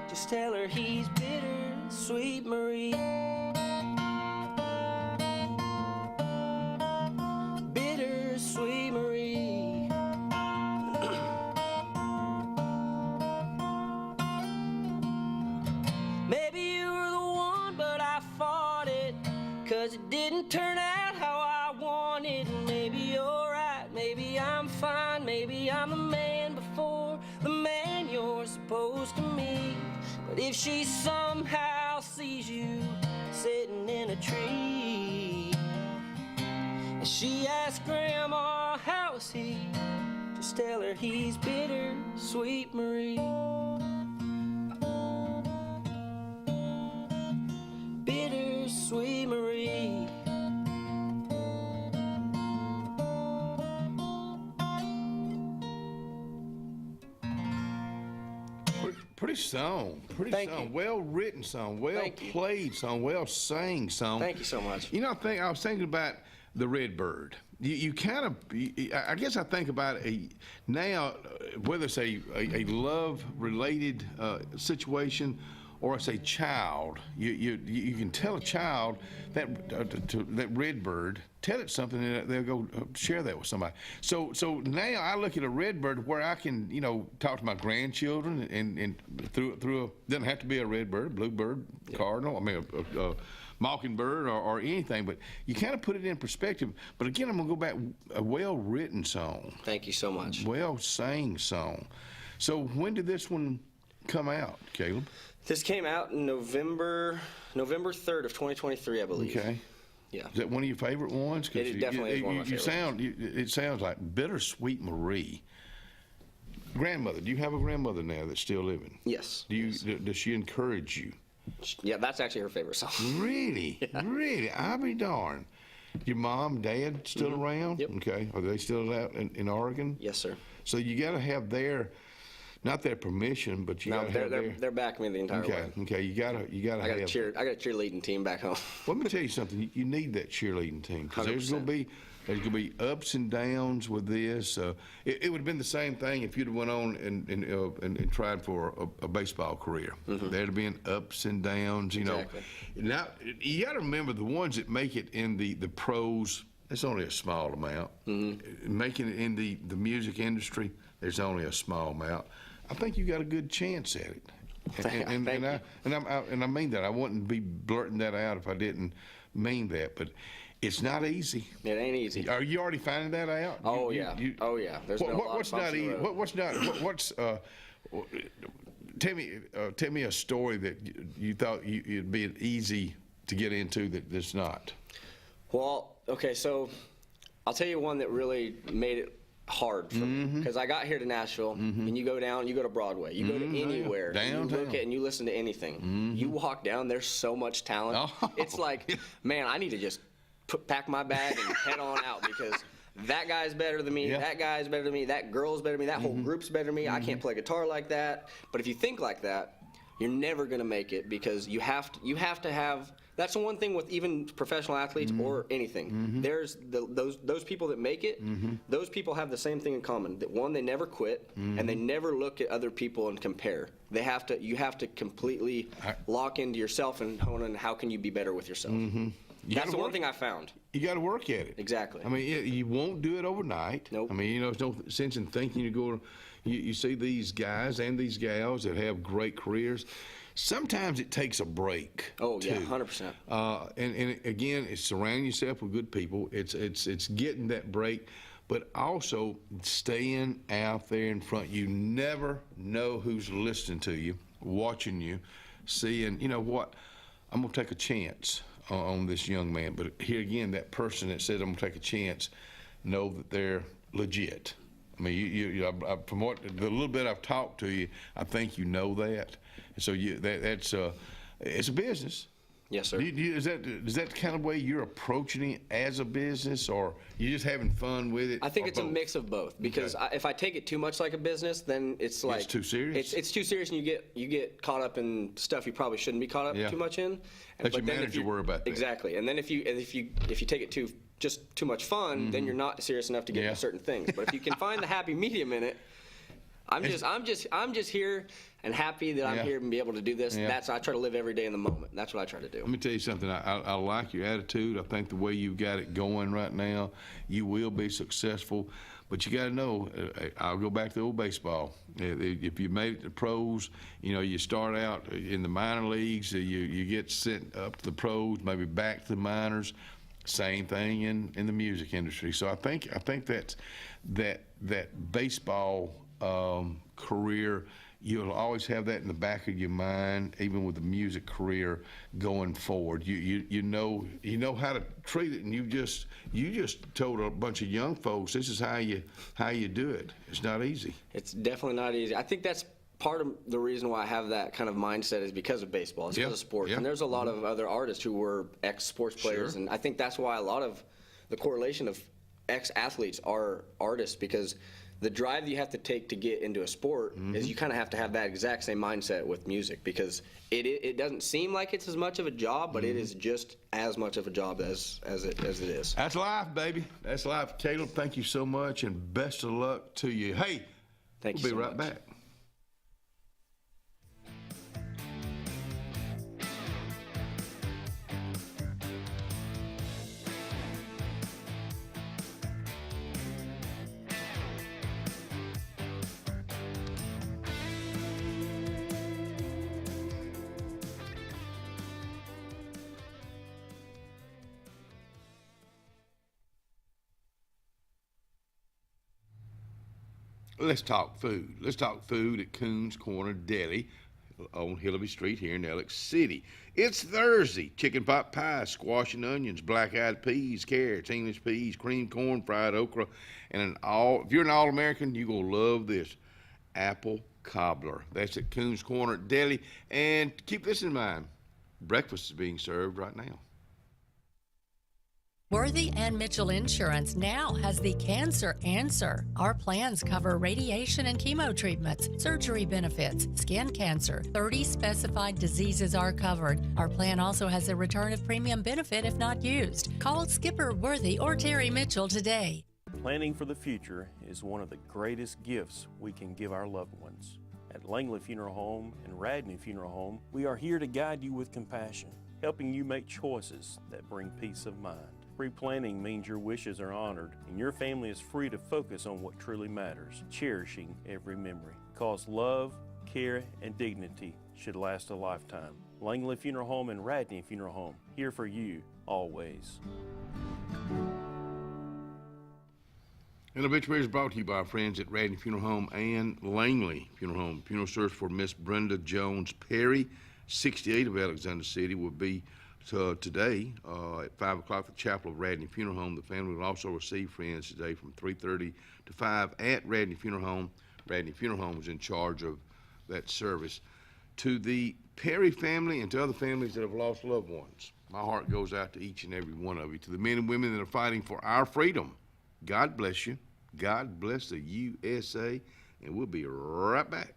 Just tell her he's bitter, sweet Marie. Bitter, sweet Marie. Maybe you were the one but I fought it, 'cause it didn't turn out how I wanted. Maybe you're right, maybe I'm fine, maybe I'm the man before the man you're supposed to meet. But if she somehow sees you sitting in a tree and she asks Grandma, how is he? Just tell her he's bitter, sweet Marie. Bitter, sweet Marie. Pretty song. Thank you. Well written song. Well played song. Well sang song. Thank you so much. You know, I was thinking about the Redbird. You kind of, I guess I think about now, whether it's a love-related situation or it's a child, you can tell a child that that Redbird, tell it something, and they'll go share that with somebody. So now I look at a Redbird where I can, talk to my grandchildren and through doesn't have to be a Redbird, Bluebird, Cardinal. I mean a Mockingbird or anything, but you kind of put it in perspective. But again, I'm gonna go back, a well-written song. Thank you so much. Well-sang song. So when did this one come out, Caleb? This came out in November 3rd of 2023, I believe. Okay. Yeah. Is that one of your favorite ones? It definitely is one of my favorite ones. It sounds like Bittersweet Marie. Grandmother, do you have a grandmother now that's still living? Yes. Does she encourage you? Yeah, that's actually her favorite song. Really? Yeah. Really? I'll be darned. Your mom, dad still around? Yep. Okay. Are they still out in Oregon? Yes, sir. So you got to have not their permission, but you got to have they're backing me the entire way. Okay. You got to I got a cheerleading team back home. Let me tell you something. You need that cheerleading team because there's going to be ups and downs with this. It would have been the same thing if you'd have went on and tried for a baseball career. There'd have been ups and downs. Exactly. Now you got to remember the ones that make it in the pros. It's only a small amount. Making it in the music industry, there's only a small amount. I think you got a good chance at it. And I mean that. I wouldn't be blurting that out if I didn't mean that. But it's not easy. It ain't easy. Are you already finding that out? Oh yeah. There's been a lot what's of not easy? What's tell me a story that you thought it'd be easy to get into that's not. Well, okay, so I'll tell you one that really made it hard for me, because I got here to Nashville, and you go to Broadway, you go to anywhere, downtown. You look at and you listen to anything. You walk down, there's so much talent. It's like, man, I need to just pack my bag and head on out because that guy's better than me, that guy's better than me, that girl's better than me, that whole group's better than me. I can't play guitar like that. But if you think like that, you're never gonna make it because you have to have. That's the one thing with even professional athletes or anything. There's those people that make it. Those people have the same thing in common. That one, they never quit, and they never look at other people and compare. You have to completely lock into yourself and hone in how can you be better with yourself. That's the one thing I found. You got to work at it. Exactly. I mean, you won't do it overnight. Nope. I mean, there's no sense in thinking you see these guys and these gals that have great careers. Sometimes it takes a break. Oh too. yeah, 100%. And again, it's surrounding yourself with good people. It's getting that break, but also staying out there in front. You never know who's listening to you, watching you, seeing. You know what? I'm gonna take a chance on this young man. But here again, that person that said I'm gonna take a chance, know that they're legit. I mean, from the little bit I've talked to you, I think you know that. So it's a business. Yes, sir. Is that the kind of way you're approaching it as a business, or you're just having fun with it? I think it's both? A mix of both, because if I take it too much like a business, then it's like too serious. It's too serious, and you get caught up in stuff you probably shouldn't be caught up too much in. Let your manager worry about that. Exactly, and then if you take it too much fun, then you're not serious enough to get into certain things. But if you can find the happy medium in it, I'm just here and happy that I'm here and be able to do this. I try to live every day in the moment. That's what I try to do. Let me tell you something. I like your attitude. I think the way you've got it going right now, you will be successful. But you got to know, I'll go back to old baseball. If you made it to pros, you start out in the minor leagues, you get sent up to the pros, maybe back to the minors. Same thing in the music industry. So I think that baseball career, you'll always have that in the back of your mind, even with the music career going forward. You know how to treat it, and you just told a bunch of young folks this is how you do it. It's not easy. It's definitely not easy. I think that's part of the reason why I have that kind of mindset is because of baseball. It's because of sports. And there's a lot of other artists who were ex-sports players, and I think that's why a lot of the correlation of ex-athletes are artists, because the drive you have to take to get into a sport is you kind of have to have that exact same mindset with music, because it doesn't seem like it's as much of a job, but it is just as much of a job as it is. That's life, baby. That's life. Caleb, thank you so much, and best of luck to you. Hey, we'll be right back. let's talk food. Let's talk food at Coons Corner Deli on Hillaby Street here in Alex City. It's Thursday. Chicken pot pie, squash and onions, black-eyed peas, carrots, English peas, cream corn, fried okra, and if you're an All-American, you're going to love this apple cobbler. That's at Coons Corner Deli. And keep this in mind, breakfast is being served right now. Worthy and Mitchell Insurance now has the Cancer Answer. Our plans cover radiation and chemo treatments, surgery benefits, skin cancer. 30 specified diseases are covered. Our plan also has a return of premium benefit if not used. Call Skipper Worthy or Terry Mitchell today. Planning for the future is one of the greatest gifts we can give our loved ones. At Langley Funeral Home and Radney Funeral Home, we are here to guide you with compassion, helping you make choices that bring peace of mind. Pre-planning means your wishes are honored and your family is free to focus on what truly matters, cherishing every memory. Because love, care, and dignity should last a lifetime. Langley Funeral Home and Radney Funeral Home, here for you, always. And obituary is brought to you by our friends at Radney Funeral Home and Langley Funeral Home. Funeral service for Miss Brenda Jones Perry, 68 of Alexander City, will be today at 5 o'clock at the Chapel of Radney Funeral Home. The family will also receive friends today from 3:30 to 5 at Radney Funeral Home. Radney Funeral Home is in charge of that service. To the Perry family and to other families that have lost loved ones, my heart goes out to each and every one of you. To the men and women that are fighting for our freedom, God bless you. God bless the USA, and we'll be right back.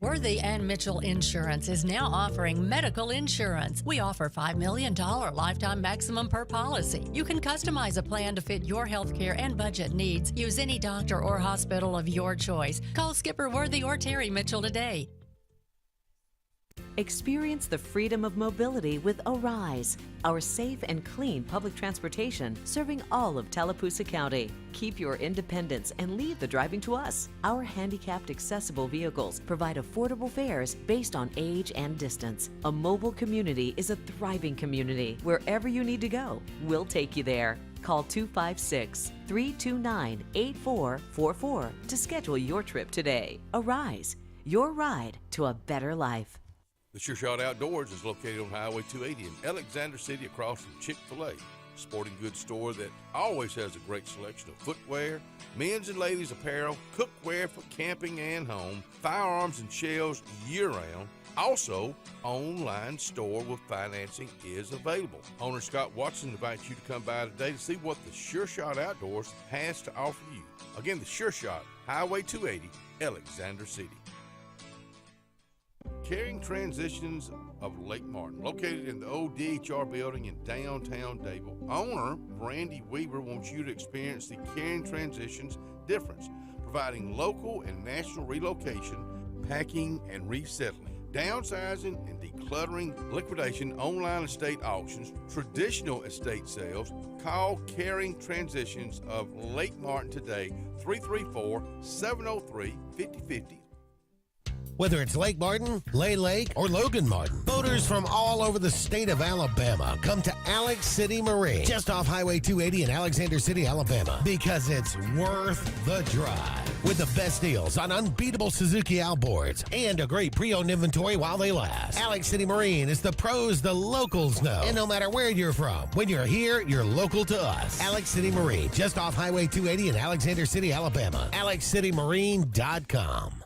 Worthy and Mitchell Insurance is now offering medical insurance. We offer $5 million lifetime maximum per policy. You can customize a plan to fit your healthcare and budget needs. Use any doctor or hospital of your choice. Call Skipper Worthy or Terry Mitchell today. Experience the freedom of mobility with Arise, our safe and clean public transportation serving all of Tallapoosa County. Keep your independence and leave the driving to us. Our handicapped accessible vehicles provide affordable fares based on age and distance. A mobile community is a thriving community. Wherever you need to go, we'll take you there. Call 256-329-8444 to schedule your trip today. Arise, your ride to a better life. The Sure Shot Outdoors is located on Highway 280 in Alexander City across from Chick-fil-A. Sporting goods store that always has a great selection of footwear, men's and ladies apparel, cookware for camping and home, firearms and shells year-round. Also, online store with financing is available. Owner Scott Watson invites you to come by today to see what the Sure Shot Outdoors has to offer you. Again, the Sure Shot, Highway 280, Alexander City. Caring Transitions of Lake Martin, located in the old DHR building in downtown Dayville. Owner Randy Weaver wants you to experience the Caring Transitions difference, providing local and national relocation, packing and resettling, downsizing and decluttering, liquidation, online estate auctions, traditional estate sales. Call Caring Transitions of Lake Martin today, 334-703-5050. Whether it's Lake Martin, Lay Lake, or Logan Martin, boaters from all over the state of Alabama come to Alex City Marine, just off Highway 280 in Alexander City, Alabama, because it's worth the drive. With the best deals on unbeatable Suzuki outboards and a great pre-owned inventory while they last. Alex City Marine is the pros the locals know. And no matter where you're from, when you're here, you're local to us. Alex City Marine, just off Highway 280 in Alexander City, Alabama. AlexCityMarine.com.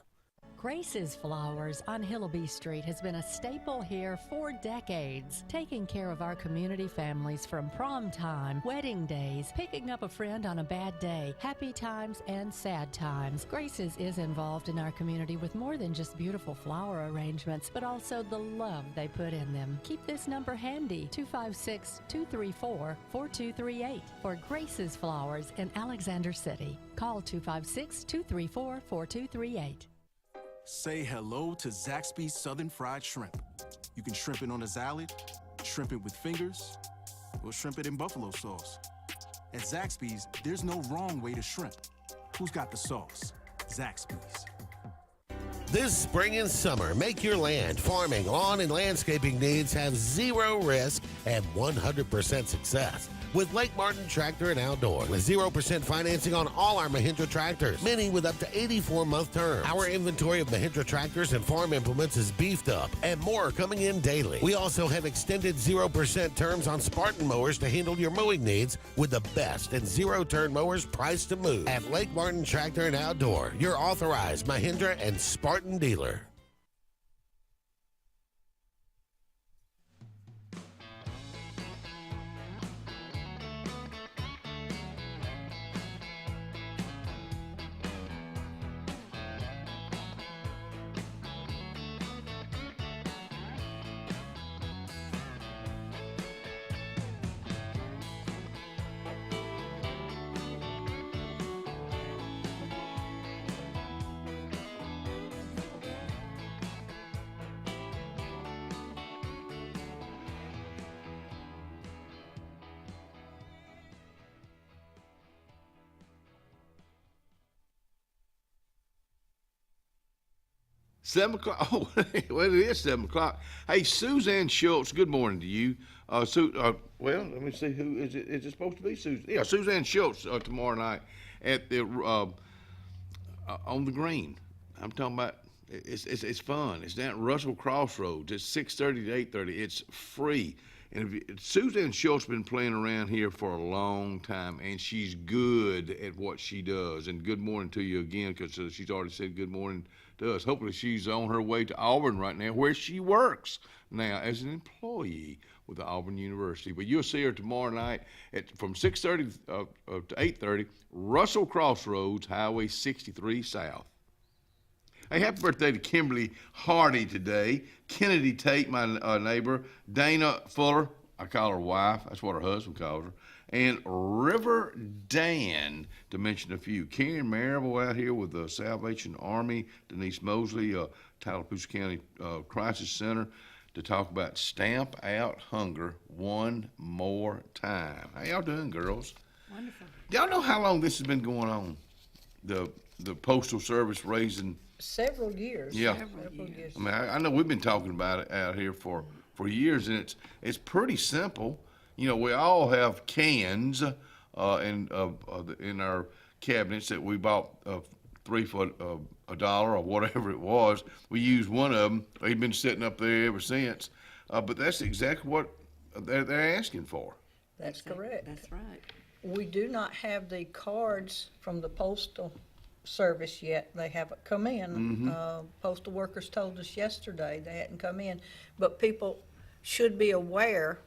Grace's Flowers on Hillaby Street has been a staple here for decades, taking care of our community families from prom time, wedding days, picking up a friend on a bad day, happy times and sad times. Grace's is involved in our community with more than just beautiful flower arrangements, but also the love they put in them. Keep this number handy, 256-234-4238 for Grace's Flowers in Alexander City. Call 256-234-4238. Say hello to Zaxby's Southern Fried Shrimp. You can shrimp it on a salad, shrimp it with fingers, or shrimp it in buffalo sauce. At Zaxby's, there's no wrong way to shrimp. Who's got the sauce? Zaxby's. This spring and summer, make your land, farming, lawn, and landscaping needs have zero risk and 100% success with Lake Martin Tractor and Outdoor. With 0% financing on all our Mahindra tractors, many with up to 84-month terms. Our inventory of Mahindra tractors and farm implements is beefed up, and more are coming in daily. We also have extended 0% terms on Spartan mowers to handle your mowing needs with the best and zero-turn mowers priced to move. At Lake Martin Tractor and Outdoor, your authorized Mahindra and Spartan dealer. Seven o'clock. Oh, well, it is 7 o'clock. Hey, Suzanne Schultz. Good morning to you. Well, let me see. Who is it? Is it supposed to be Susan? Yeah, Suzanne Schultz tomorrow night at the on the green. I'm talking about. It's fun. It's down at Russell Crossroads. It's 6:30 to 8:30. It's free. And Suzanne Schultz been playing around here for a long time, and she's good at what she does. And good morning to you again, because she's already said good morning to us. Hopefully she's on her way to Auburn right now, where she works now as an employee with the Auburn University. But you'll see her tomorrow night from 6:30 to 8:30, Russell Crossroads, Highway 63 South. Hey, happy birthday to Kimberly Hardy today. Kennedy Tate, my neighbor. Dana Fuller, I call her wife. That's what her husband calls her. And River Dan, to mention a few. Karen Marable out here with the Salvation Army. Denise Mosley, Tallapoosa County Crisis Center, to talk about Stamp Out Hunger one more time. How y'all doing, girls? Wonderful. Y'all know how long this has been going on? The Postal Service raising... Several years. Yeah. Several years. I mean, I know we've been talking about it out here for years, and it's pretty simple. You know, we all have cans in our cabinets that we bought 3 for $1 or whatever it was. We used one of them. They've been sitting up there ever since. But that's exactly what they're asking for. That's correct. That's right. We do not have the cards from the Postal Service yet. They haven't come in. Postal workers told us yesterday they hadn't come in. But people should be aware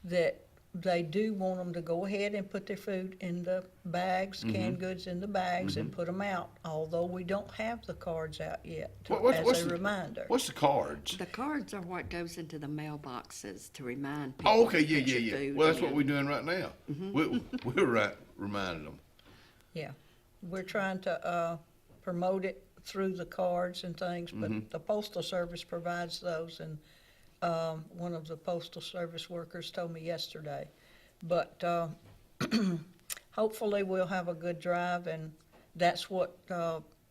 that they do want them to go ahead and put their food in the bags, canned goods in the bags, and put them out, although we don't have the cards out yet, as a reminder. What's the cards? The cards are what goes into the mailboxes to remind people. Oh, okay, to put your yeah. food Well, that's in. what we're doing right now. We're reminding them. Yeah, we're trying to promote it through the cards and things, but the Postal Service provides those, and one of the Postal Service workers told me yesterday. But hopefully we'll have a good drive, and that's what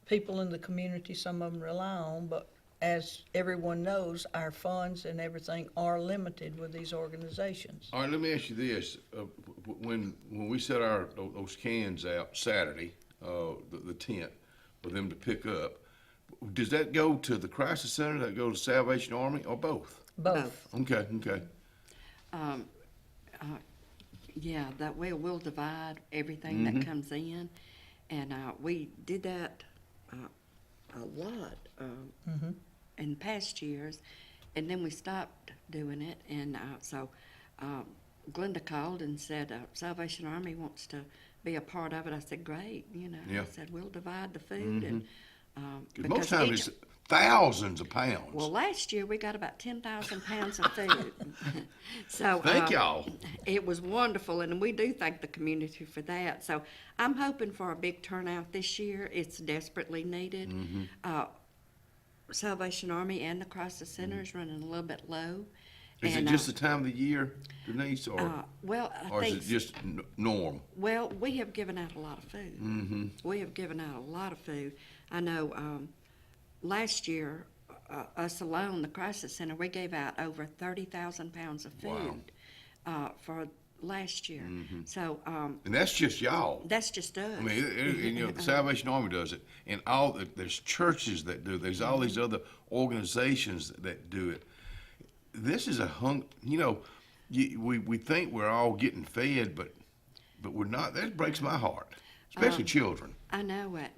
people in the community, some of them rely on. But as everyone knows, our funds and everything are limited with these organizations. All right, let me ask you this. When we set those cans out Saturday, the tent, for them to pick up, does that go to the Crisis Center, does that go to Salvation Army, or both? Both. Okay. Yeah, that way we'll divide everything that comes in, and we did that a lot in past years, and then we stopped doing it, and so Glenda called and said Salvation Army wants to be a part of it. I said, great, I said, we'll divide the food, and most times it's thousands of pounds. Well, last year we got about 10,000 pounds of food. So thank y'all. It was wonderful, and we do thank the community for that. So I'm hoping for a big turnout this year. It's desperately needed. Salvation Army and the Crisis Center is running a little bit low. Is it just the time of the year, Denise, or is it just norm? Well, we have given out a lot of food. We have given out a lot of food. I know last year, us alone, the Crisis Center, we gave out over 30,000 pounds of food for last year. Mhm. So, And that's just y'all. that's just us. I mean, the Salvation Army does it, and there's churches that do it. There's all these other organizations that do it. This is we think we're all getting fed, but we're not. That breaks my heart, especially children. I know it.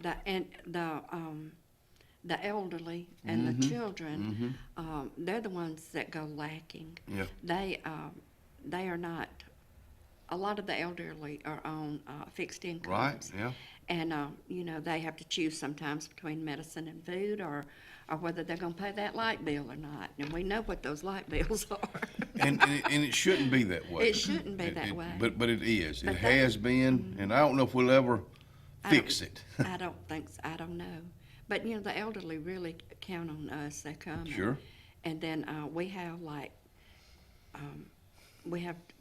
The elderly and the children, they're the ones that go lacking. Yeah. They are not. A lot of the elderly are on fixed incomes. Right. Yeah. And they have to choose sometimes between medicine and food, or whether they're going to pay that light bill or not. And we know what those light bills are. and it shouldn't be that way. It shouldn't be that way. But it is. It has been, and I don't know if we'll ever fix it. I don't think so. I don't know. But the elderly really count on us. They come. Sure. And then we have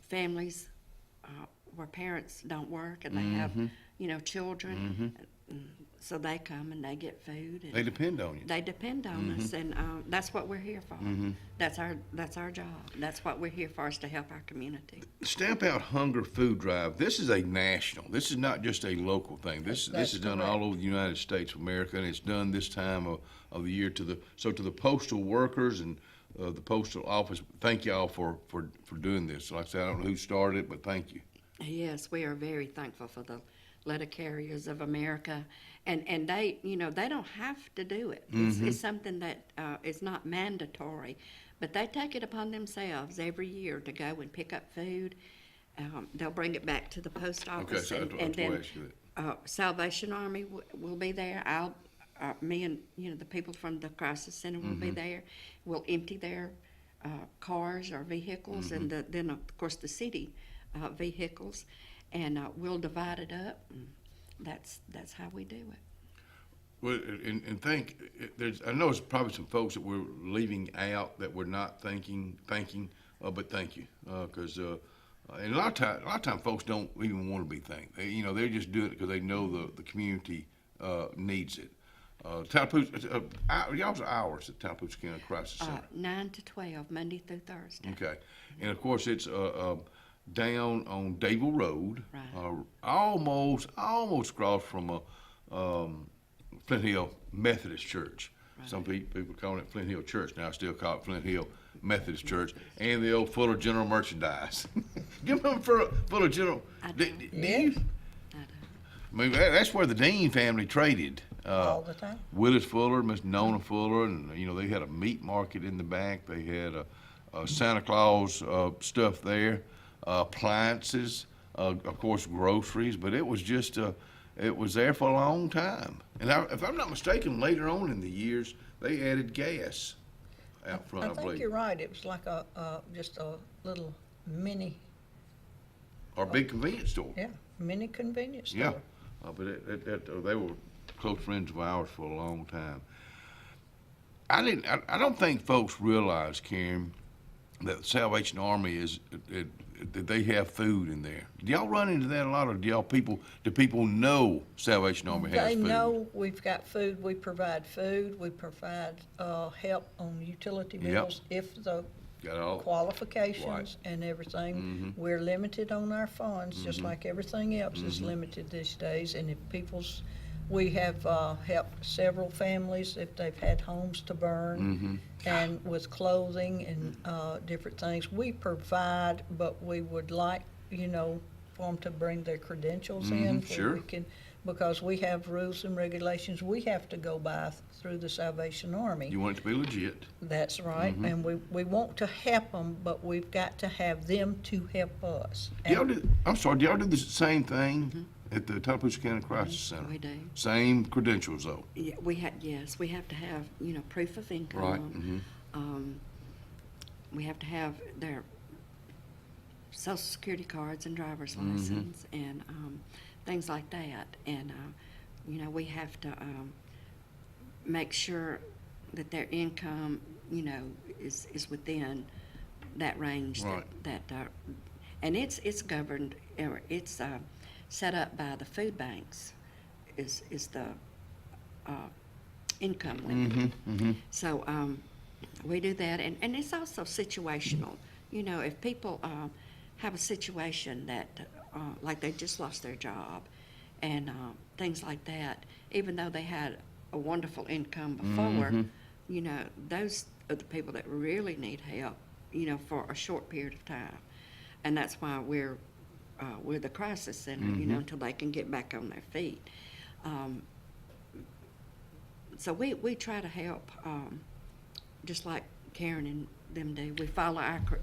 families where parents don't work and they have children. So they come and they get food. And They depend on you. They depend on us, and that's what we're here for. That's our job. That's what we're here for, is to help our community. Stamp Out Hunger Food Drive. This is a national. This is not just a local thing. This is done all over the United States of America, and it's done this time of the year to the postal workers and the postal office. Thank y'all for doing this. Like I said, I don't know who started it, but thank you. Yes, we are very thankful for the letter carriers of America, and they they don't have to do it. It's something that is not mandatory, but they take it upon themselves every year to go and pick up food. They'll bring it back to the post office, and then Salvation Army will be there. Me and the people from the crisis center will be there. We'll empty their cars or vehicles, and then of course the city vehicles, and we'll divide it up. And that's how we do it. Well, and I know there's probably some folks that we're leaving out that we're not thanking, but thank you, because and a lot of time folks don't even want to be thanked. They're just doing it because they know the community needs it. Tallapoosa, y'all's hours at Tallapoosa County Crisis Center. 9 to 12, Monday through Thursday. Okay, and of course it's down on Dayville Road, Right. almost across from Flint Hill Methodist Church. Right. Some people call it Flint Hill Church now. I still call it Flint Hill Methodist Church, and the old Fuller General Merchandise. Give them Fuller General. Do you? I mean, that's where the Dean family traded. All the time. Willis Fuller, Miss Nona Fuller, and they had a meat market in the back. They had a Santa Claus stuff there, appliances, of course groceries. But it was just it was there for a long time. And if I'm not mistaken, later on in the years they added gas out front. I think you're right. It was like just a little mini. Or big convenience store. Yeah, mini convenience store. Yeah, but they were close friends of ours for a long time. I don't think folks realize, Karen, that the Salvation Army that they have food in there. Do y'all run into that a lot, or do people know Salvation Army has food? They know we've got food. We provide food. We provide help on utility bills if the qualifications and everything. We're limited on our funds, just like everything else is limited these days. And if we have helped several families if they've had homes to burn, and with clothing and different things. We provide, but we would like, for them to bring their credentials in. So Sure. we can, because we have rules and regulations we have to go by through the Salvation Army. You want it to be legit. That's right, and we want to help them, but we've got to have them to help us. Do y'all do the same thing at the Tallapoosa County Crisis Center? We do. Same credentials, though? Yeah, we have to have, proof of income. Right. We have to have their Social Security cards and driver's license and things like that. And, we have to make sure that their income, is within that range. Right. And it's governed, it's set up by the food banks, is the income limit. So we do that, and it's also situational. If people have a situation that, like they just lost their job and things like that, even though they had a wonderful income before, you know, those are the people that really need help, you know, for a short period of time. And that's why we're the crisis center, you know, until they can get back on their feet. So we try to help, just like Karen and them do. We follow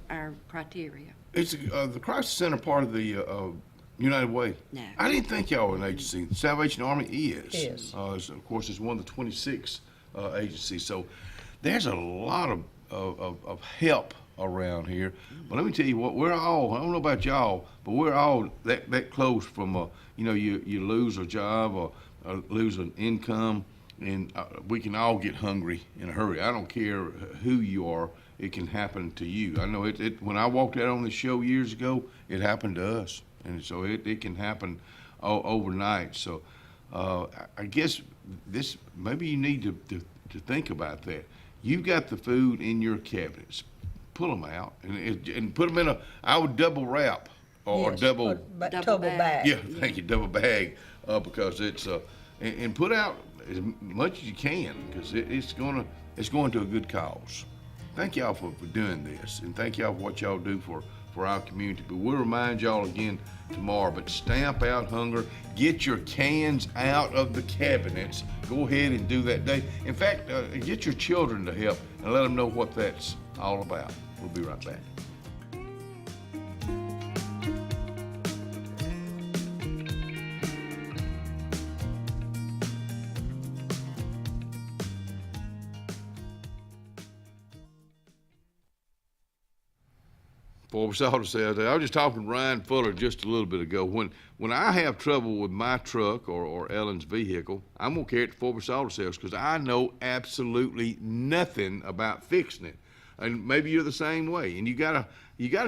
our criteria. It's the Crisis Center part of the United Way? No. I didn't think y'all were an agency. The Salvation Army is. Is. Of course, it's one of the 26 agencies. So there's a lot of help around here. But let me tell you what, we're all, I don't know about y'all, but we're all that close from, you know, you lose a job or lose an income, and we can all get hungry in a hurry. I don't care who you are, it can happen to you. I know it when I walked out on the show years ago, it happened to us. And so it can happen overnight. So I guess this, maybe you need to think about that. You've got the food in your cabinets. Pull them out and put them in I would double wrap or Yes, double bag. Yeah, thank you, double bag, because it's and put out as much as you can, because it's going to a good cause. Thank y'all for doing this, and thank y'all for what y'all do for our community. But we'll remind y'all again tomorrow, but stamp out hunger. Get your cans out of the cabinets. Go ahead and do that day. In fact, get your children to help and let them know what that's all about. We'll be right back. Porch Auto Sales. I was just talking to Ryan Fuller just a little bit ago. When I have trouble with my truck or Ellen's vehicle, I'm gonna carry it to Porch Auto Sales because I know absolutely nothing about fixing it. And maybe you're the same way. And you gotta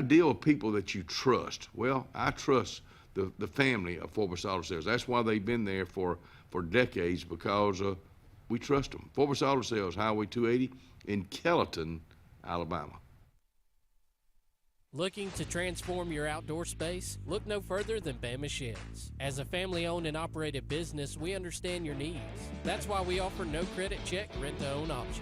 deal with people that you trust. Well, I trust the family of Porch Auto Sales. That's why they've been there for decades, because we trust them. Porch Auto Sales, Highway 280 in Kellyton, Alabama. Looking to transform your outdoor space? Look no further than Bama Sheds. As a family-owned and operated business, we understand your needs. That's why we offer no credit check, rent-to-own options.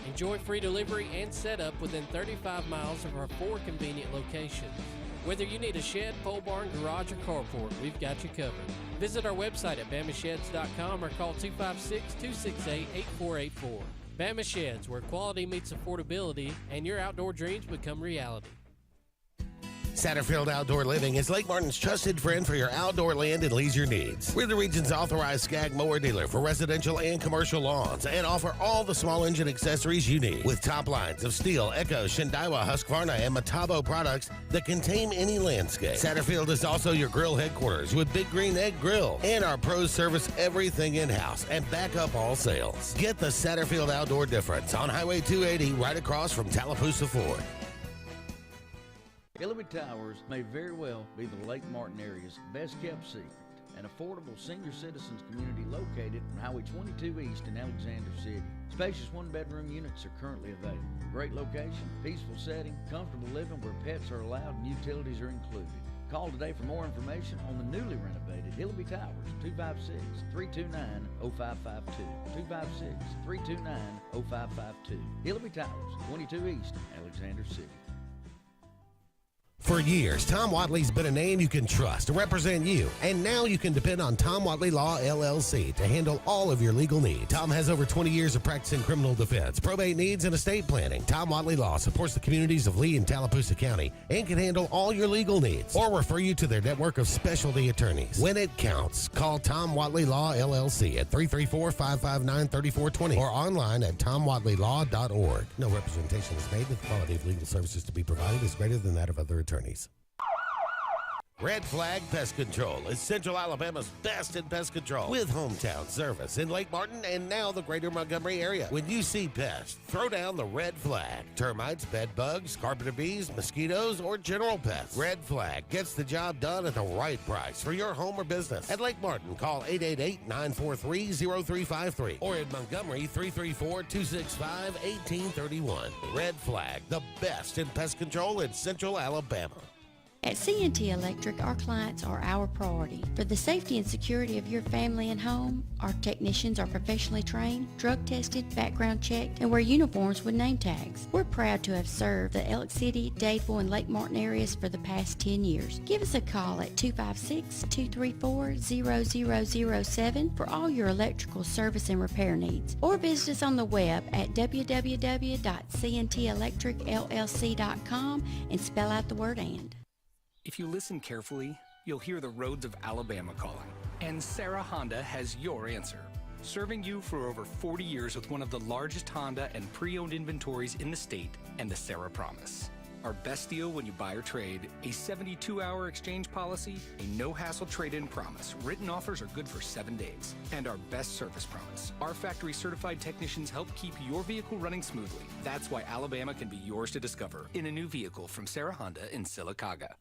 Enjoy free delivery and setup within 35 miles of our 4 convenient locations. Whether you need a shed, pole barn, garage, or carport, we've got you covered. Visit our website at bamasheds.com or call 256-268-8484. Bama Sheds, where quality meets affordability and your outdoor dreams become reality. Satterfield Outdoor Living is Lake Martin's trusted friend for your outdoor land and leisure needs. We're the region's authorized Skag mower dealer for residential and commercial lawns and offer all the small engine accessories you need with top lines of Steel, Echo, Shindaiwa, Husqvarna, and Metabo products that can tame any landscape. Satterfield is also your grill headquarters with Big Green Egg Grill, and our pros service everything in-house and back up all sales. Get the Satterfield Outdoor difference on Highway 280 right across from Tallapoosa Ford. Hillary Towers may very well be the Lake Martin area's best kept secret. An affordable senior citizens community located on Highway 22 East in Alexander City. Spacious one-bedroom units are currently available. Great location, peaceful setting, comfortable living where pets are allowed and utilities are included. Call today for more information on the newly renovated Hillary Towers, 256-329-0552. 256-329-0552. Hillary Towers, 22 East, Alexander City. For years, Tom Watley's been a name you can trust to represent you, and now you can depend on Tom Watley Law, LLC to handle all of your legal needs. Tom has over 20 years of practice in criminal defense, probate needs, and estate planning. Tom Watley Law supports the communities of Lee and Tallapoosa County and can handle all your legal needs or refer you to their network of specialty attorneys. When it counts, call Tom Watley Law, LLC at 334-559-3420 or online at tomwatleylaw.org. No representation is made that the quality of legal services to be provided is greater than that of other attorneys. Red Flag Pest Control is Central Alabama's best in pest control with hometown service in Lake Martin and now the greater Montgomery area. When you see pests, throw down the red flag. Termites, bed bugs, carpenter bees, mosquitoes, or general pests. Red Flag gets the job done at the right price for your home or business. At Lake Martin, call 888-943-0353 or in Montgomery, 334-265-1831. Red Flag, the best in pest control in Central Alabama. At C&T Electric, our clients are our priority. For the safety and security of your family and home, our technicians are professionally trained, drug tested, background checked, and wear uniforms with name tags. We're proud to have served the Elk City, Dadeville, and Lake Martin areas for the past 10 years. Give us a call at 256-234-0007 for all your electrical service and repair needs, or visit us on the web at www.cntelectricllc.com and spell out the word "and." If you listen carefully, you'll hear the roads of Alabama calling. And Sarah Honda has your answer. Serving you for over 40 years with one of the largest Honda and pre-owned inventories in the state and the Sarah Promise. Our best deal when you buy or trade, a 72-hour exchange policy, a no-hassle trade-in promise. Written offers are good for 7 days. And our best service promise. Our factory-certified technicians help keep your vehicle running smoothly. That's why Alabama can be yours to discover in a new vehicle from Sarah Honda in Sylacauga.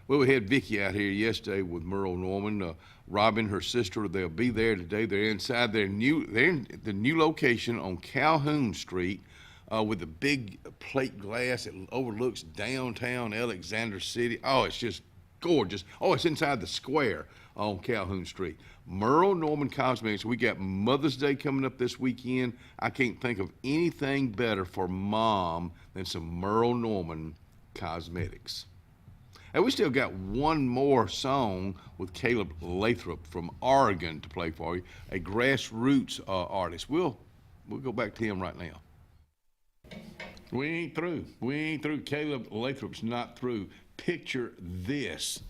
Well, we had Vicky out here yesterday with Merle Norman, Robin, her sister. They'll be there today. They're inside they're in the new location on Calhoun Street with the big plate glass that overlooks downtown Alexander City. Oh, it's just gorgeous. Oh, it's inside the square on Calhoun Street. Merle Norman Cosmetics. We got Mother's Day coming up this weekend. I can't think of anything better for mom than some Merle Norman Cosmetics. And we still got one more song with Caleb Lathrop from Oregon to play for you, a grassroots artist. We'll go back to him right now. We ain't through. Caleb Lathrop's not through. Picture this.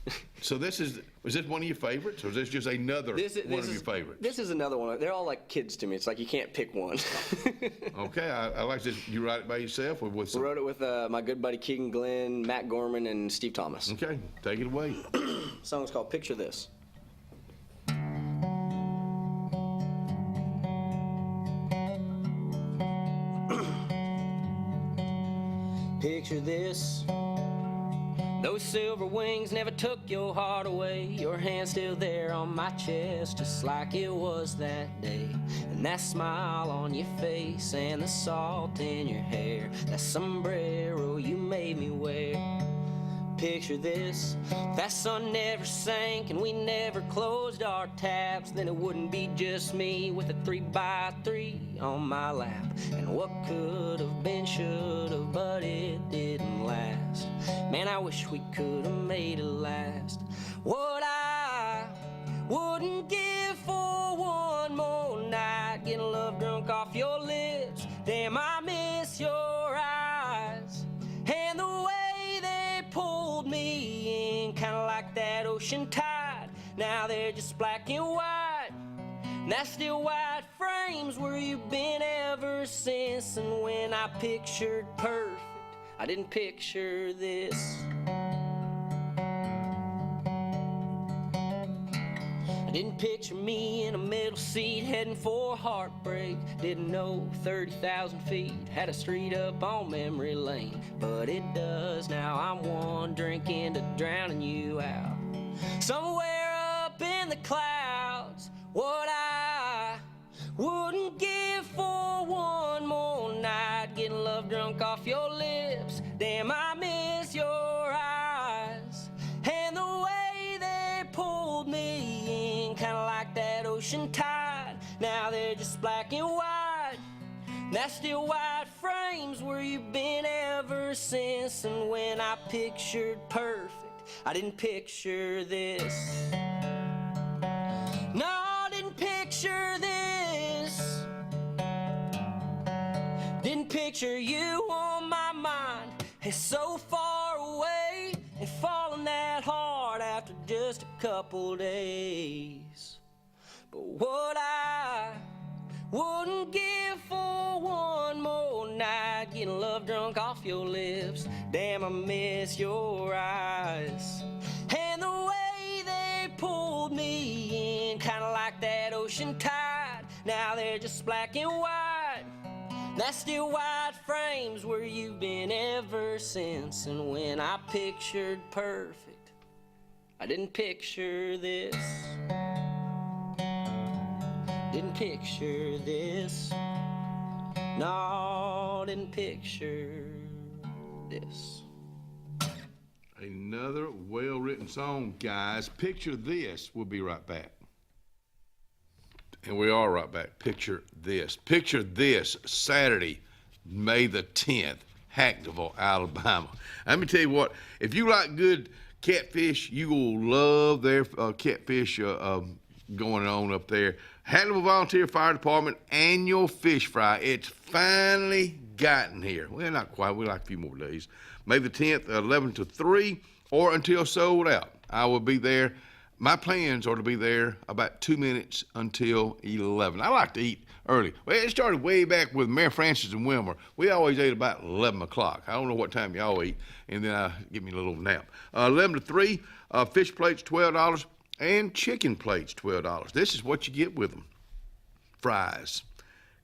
So was this one of your favorites, or is this just another one of your favorites? This is another one. They're all like kids to me. It's like you can't pick one. Okay, I like this. You write it by yourself or with some? We wrote it with my good buddy Keegan Glenn, Matt Gorman, and Steve Thomas. Okay, take it away. The song's called Picture This. Picture this. Those silver wings never took your heart away. Your hand's still there on my chest, just like it was that day. And that smile on your face and the salt in your hair, that sombrero you made me wear. Picture this. If that sun never sank and we never closed our tabs, then it wouldn't be just me with a 3x3 on my lap. And what could have been should have, but it didn't last. Man, I wish we could have made it last. What I wouldn't give for one more night, getting love drunk off your lips. Damn, I miss your eyes and the way they pulled me in, kinda like that ocean tide. Now they're just black and white, and that's still white frames. Where you've been ever since. And when I pictured perfect, I didn't picture this. I didn't picture me in a middle seat heading for heartbreak. Didn't know 30,000 feet had a street up on memory lane. But it does now. I'm one drink into drowning you out. Somewhere up in the clouds, what I wouldn't give for one more night, getting love drunk off your lips. Damn, I miss your eyes and the way they pulled me in, kinda like that ocean tide. Now they're just black and white, and that's still white frames. Where you've been ever since. And when I pictured perfect, I didn't picture this. No, I didn't picture this. Didn't picture you on my mind is so far away and falling that hard after just a couple days. But what I wouldn't give for one more night, getting love drunk off your lips. Damn, I miss your eyes. And the way they pulled me in, kinda like that ocean tide. Now they're just black and white. That's still white frames where you've been ever since. And when I pictured perfect, I didn't picture this. Didn't picture this. No, didn't picture this. Another well-written song, guys. Picture this. We'll be right back. And we are right back. Picture this. Picture this, Saturday, May the 10th, Hackneyville, Alabama. Let me tell you what, if you like good catfish, you will love their catfish going on up there. Hackneyville Volunteer Fire Department annual fish fry. It's finally gotten here. Well, not quite. We like a few more days. May the 10th, 11 to 3, or until sold out. I will be there. My plans are to be there about 2 minutes until 11. I like to eat early. Well, it started way back with Mary Frances and Wilmer. We always ate about 11 o'clock. I don't know what time y'all eat, and then I give me a little nap. 11 to 3, fish plates, $12, and chicken plates, $12. This is what you get with them. Fries,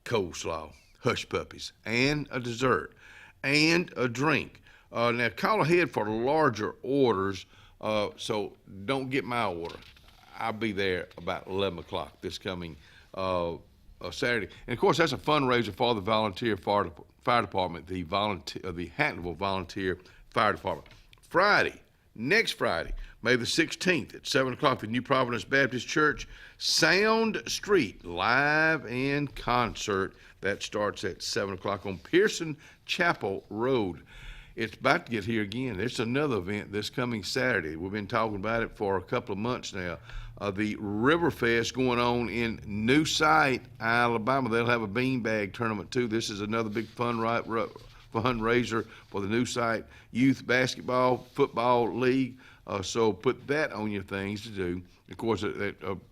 coleslaw, hush puppies, and a dessert, and a drink. Now, call ahead for larger orders, so don't get my order. I'll be there about 11 o'clock this coming Saturday. And, of course, that's a fundraiser for the Volunteer Fire Department, the Hackneyville Volunteer Fire Department. Friday, next Friday, May the 16th at 7 o'clock, the New Providence Baptist Church, Sound Street, live and concert. That starts at 7 o'clock on Pearson Chapel Road. It's about to get here again. It's another event this coming Saturday. We've been talking about it for a couple of months now. The Riverfest going on in New Site, Alabama. They'll have a beanbag tournament too. This is another big fundraiser for the New Site Youth Basketball Football League. So put that on your things to do. Of course,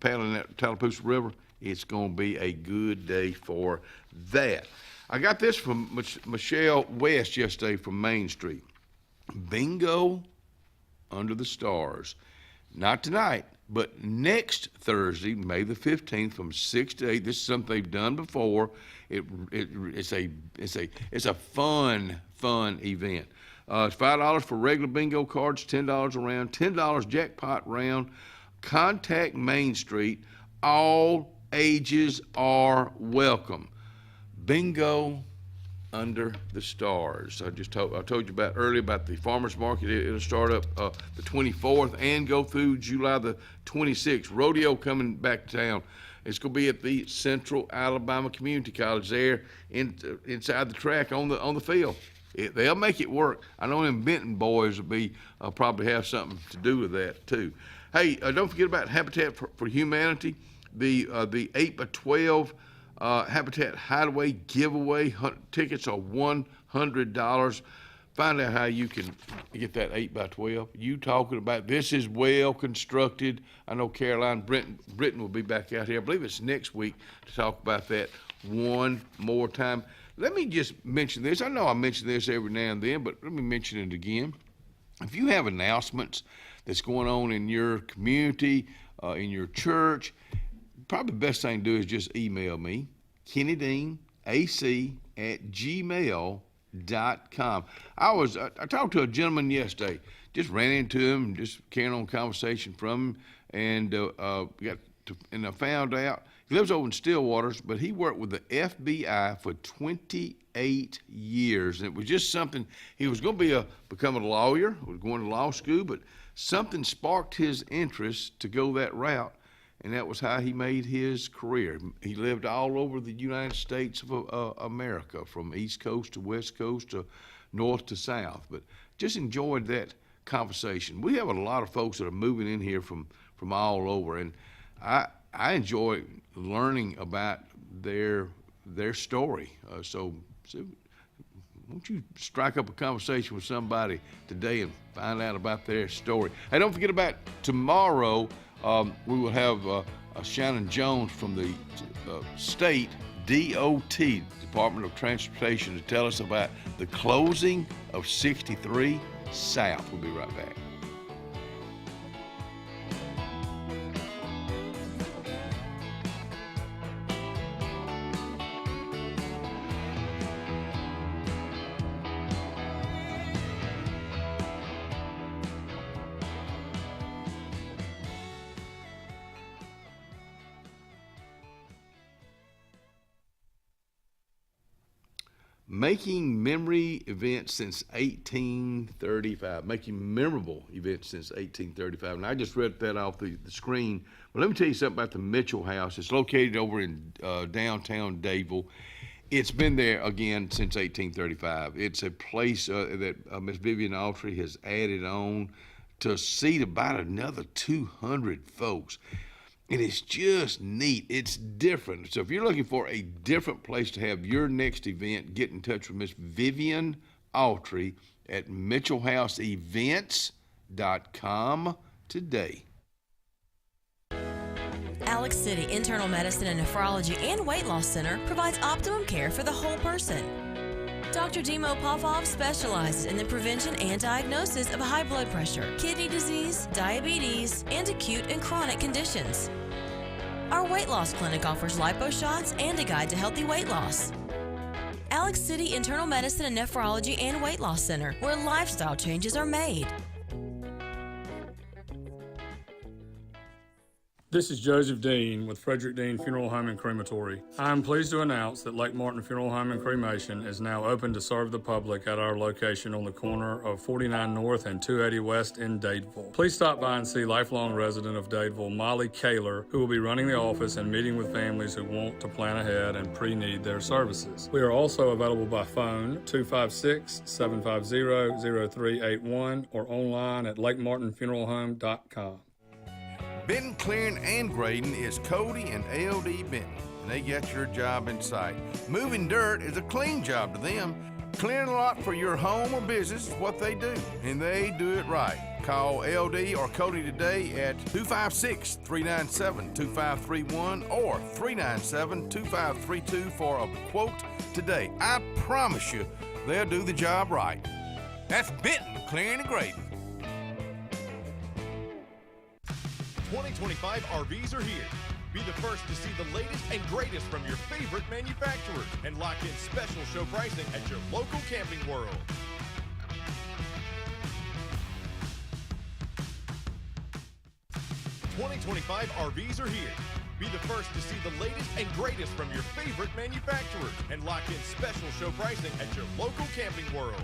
paddling that Tallapoosa River, it's going to be a good day for that. I got this from Michelle West yesterday from Main Street. Bingo under the stars. Not tonight, but next Thursday, May the 15th, from 6 to 8. This is something they've done before. It's a fun event. It's $5 for regular bingo cards, $10 a round, $10 jackpot round. Contact Main Street. All ages are welcome. Bingo under the stars. I told you about earlier about the farmers market. It'll start up the 24th and go through July the 26th. Rodeo coming back to town. It's going to be at the Central Alabama Community College there inside the track on the field. They'll make it work. I know them Benton boys will be probably have something to do with that too. Hey, don't forget about Habitat for Humanity. The 8x12 Habitat Hideaway giveaway tickets are $100. Find out how you can get that 8x12. You talking about this is well constructed. I know Caroline Britton will be back out here. I believe it's next week to talk about that one more time. Let me just mention this. I know I mention this every now and then, but let me mention it again. If you have announcements that's going on in your community, in your church, probably the best thing to do is just email me, kennydeanac@gmail.com. I talked to a gentleman yesterday, just ran into him, just carrying on conversation from him, and I found out he lives over in Stillwaters, but he worked with the FBI for 28 years, and it was just something. He was going to become a lawyer, was going to law school, but something sparked his interest to go that route. And that was how he made his career. He lived all over the United States of America, from East Coast to West Coast to North to South. But just enjoyed that conversation. We have a lot of folks that are moving in here from all over, and I enjoy learning about their story. So won't you strike up a conversation with somebody today and find out about their story? Hey, don't forget about tomorrow. We will have Shannon Jones from the state DOT, Department of Transportation, to tell us about the closing of 63 South. We'll be right back. Making memory events since 1835. Making memorable events since 1835. And I just read that off the screen. But let me tell you something about the Mitchell House. It's located over in downtown Dadeville. It's been there again since 1835. It's a place that Miss Vivian Autry has added on to seat about another 200 folks. And it's just neat. It's different. So if you're looking for a different place to have your next event, get in touch with Miss Vivian Autry at mitchellhouseevents.com today. Alex City Internal Medicine and Nephrology and Weight Loss Center provides optimum care for the whole person. Dr. Dimo Popov specializes in the prevention and diagnosis of high blood pressure, kidney disease, diabetes, and acute and chronic conditions. Our weight loss clinic offers lipo shots and a guide to healthy weight loss. Alex City Internal Medicine and Nephrology and Weight Loss Center, where lifestyle changes are made. This is Joseph Dean with Frederick Dean Funeral Home and Crematory. I am pleased to announce that Lake Martin Funeral Home and Cremation is now open to serve the public at our location on the corner of 49 North and 280 West in Dadeville. Please stop by and see lifelong resident of Dadeville, Molly Kaler, who will be running the office and meeting with families who want to plan ahead and pre-need their services. We are also available by phone 256-750-0381 or online at lakemartinfuneralhome.com. Benton, clearing, and grading is Cody and LD Benton, and they get your job in sight. Moving dirt is a clean job to them. Clearing a lot for your home or business is what they do, and they do it right. Call LD or Cody today at 256-397-2531 or 397-2532 for a quote today. I promise you, they'll do the job right. That's Benton, clearing and grading. 2025 RVs are here. Be the first to see the latest and greatest from your favorite manufacturers and lock in special show pricing at your local Camping World. '25 RVs are here. Be the first to see the latest and greatest from your favorite manufacturers and lock in special show pricing at your local Camping World.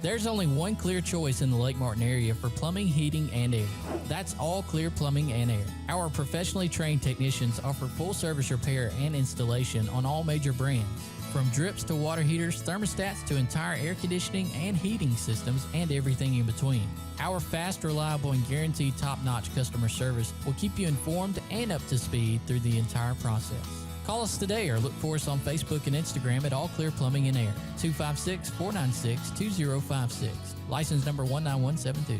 There's only one clear choice in the Lake Martin area for plumbing, heating, and air. That's All Clear Plumbing and Air. Our professionally trained technicians offer full service repair and installation on all major brands. From drips to water heaters, thermostats to entire air conditioning and heating systems, and everything in between. Our fast, reliable, and guaranteed top-notch customer service will keep you informed and up to speed through the entire process. Call us today or look for us on Facebook and Instagram at All Clear Plumbing and Air, 256-496-2056. License number 19172.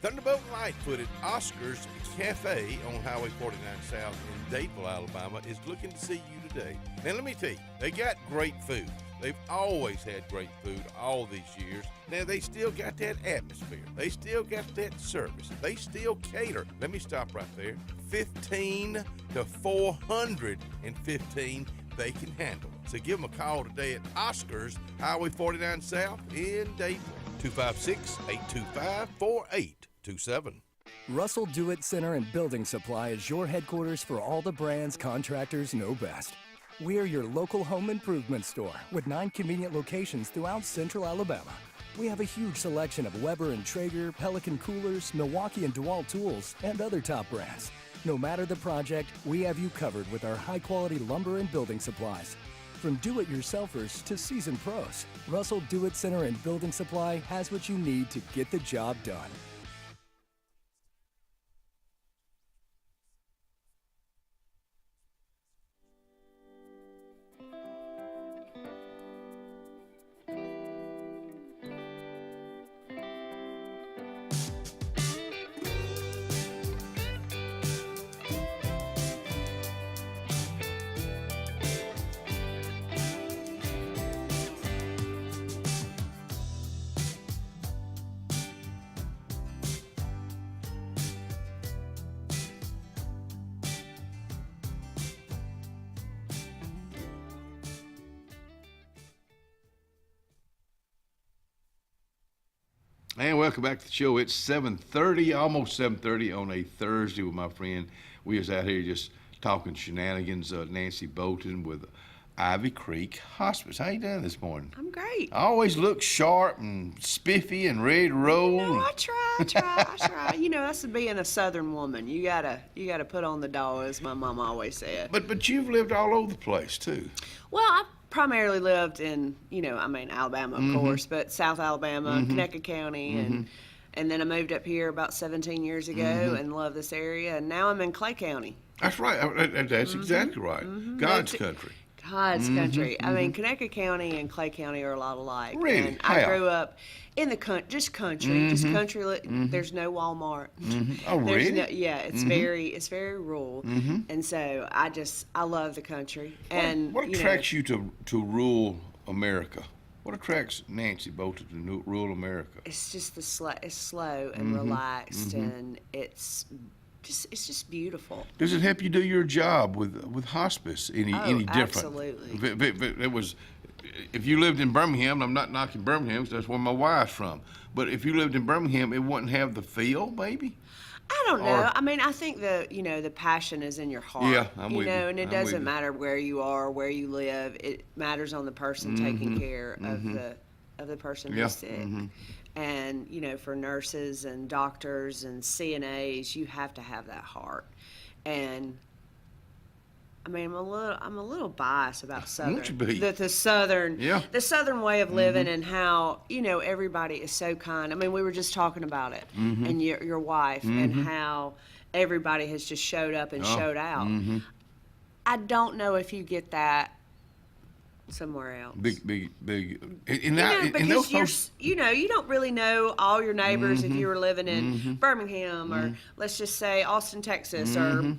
Thunderbolt and Lightfoot at Oscar's Cafe on Highway 49 South in Dadeville, Alabama is looking to see you today. Now let me tell you, they got great food. They've always had great food all these years. Now they still got that atmosphere. They still got that service. They still cater. Let me stop right there. 15 to 415 they can handle. So give them a call today at Oscar's Highway 49 South in Dadeville. 256-825-4827. Russell Do-It Center and Building Supply is your headquarters for all the brands contractors know best. We're your local home improvement store with 9 convenient locations throughout central Alabama. We have a huge selection of Weber and Traeger, Pelican coolers, Milwaukee and DeWalt tools, and other top brands. No matter the project, we have you covered with our high-quality lumber and building supplies. From do-it-yourselfers to seasoned pros, Russell Do-It Center and Building Supply has what you need to get the job done. And welcome back to the show. It's 7:30, almost 7:30 on a Thursday with my friend. We was out here just talking shenanigans. Nancy Bolton with Ivy Creek Hospice. How you doing this morning? I'm great. I always look sharp and spiffy and ready to roll. No, I try. You know, that's being a Southern woman. You gotta put on the doll, as my mama always said. But you've lived all over the place too. Well, I primarily lived in, Alabama, of course, but South Alabama, Connecticut County, and then I moved up here about 17 years ago and love this area, and now I'm in Clay County. That's right. That's exactly right. God's country. God's country. I mean, Connecticut County and Clay County are a lot alike. Really? And I grew up in the country. Just country. There's no Walmart. Oh, really? It's very rural, and so I love the country. And what attracts you to rural America? What attracts Nancy Bolton to rural America? It's just it's slow and relaxed, and it's just beautiful. Does it help you do your job with hospice any different? Absolutely. It was, if you lived in Birmingham, I'm not knocking Birmingham, 'cause that's where my wife's from. But if you lived in Birmingham, it wouldn't have the feel, maybe. I don't know. I mean, I think the passion is in your heart. Yeah, I'm with you. And it doesn't matter where you are, where you live. It matters on the person taking care of the person who's sick. And, for nurses and doctors and CNAs, you have to have that heart. And I mean, I'm a little biased about Southern. Won't you be? The Southern way of living and how, everybody is so kind. I mean, we were just talking about it and your wife and how everybody has just showed up and showed out. I don't know if you get that somewhere else. Big. Because you don't really know all your neighbors if you were living in Birmingham or let's just say Austin, Texas or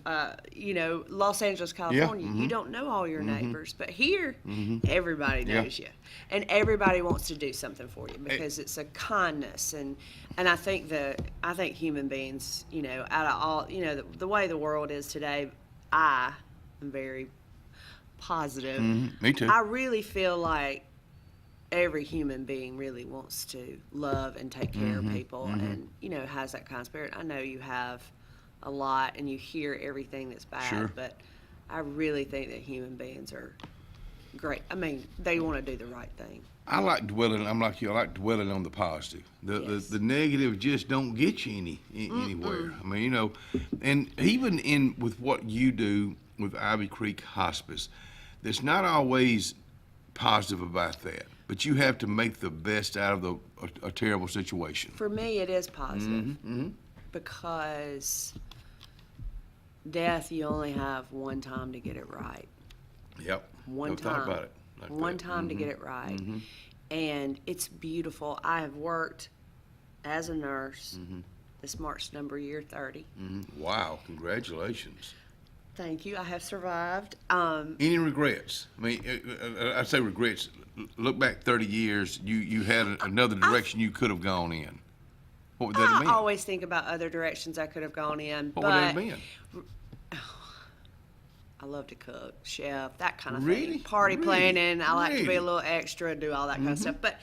Los Angeles, California. You don't know all your neighbors, but here everybody knows you, and everybody wants to do something for you because it's a kindness and I think human beings, out of all, the way the world is today, I am very positive. Me too. I really feel like every human being really wants to love and take care of people and, has that kind of spirit. I know you have a lot and you hear everything that's bad, but I really think that human beings are great. I mean, they want to do the right thing. I'm like you, I like dwelling on the positive. The negative just don't get you anywhere. I mean, and even with what you do with Ivy Creek Hospice, there's not always positive about that, but you have to make the best out of a terrible situation. For me, it is positive because death, you only have one time to get it right. Yep. One time. Thought about it one time to get it right. And it's beautiful. I have worked as a nurse. This March number year 30. Wow, congratulations. Thank you. I have survived. Any regrets? I mean, I say regrets. Look back 30 years. You had another direction you could have gone in. What would that have been? I always think about other directions I could have gone in. What would that have been? I love to cook, chef, that kind of Really? thing. Party planning. I like to be Really? a little extra, do all that kind of stuff. But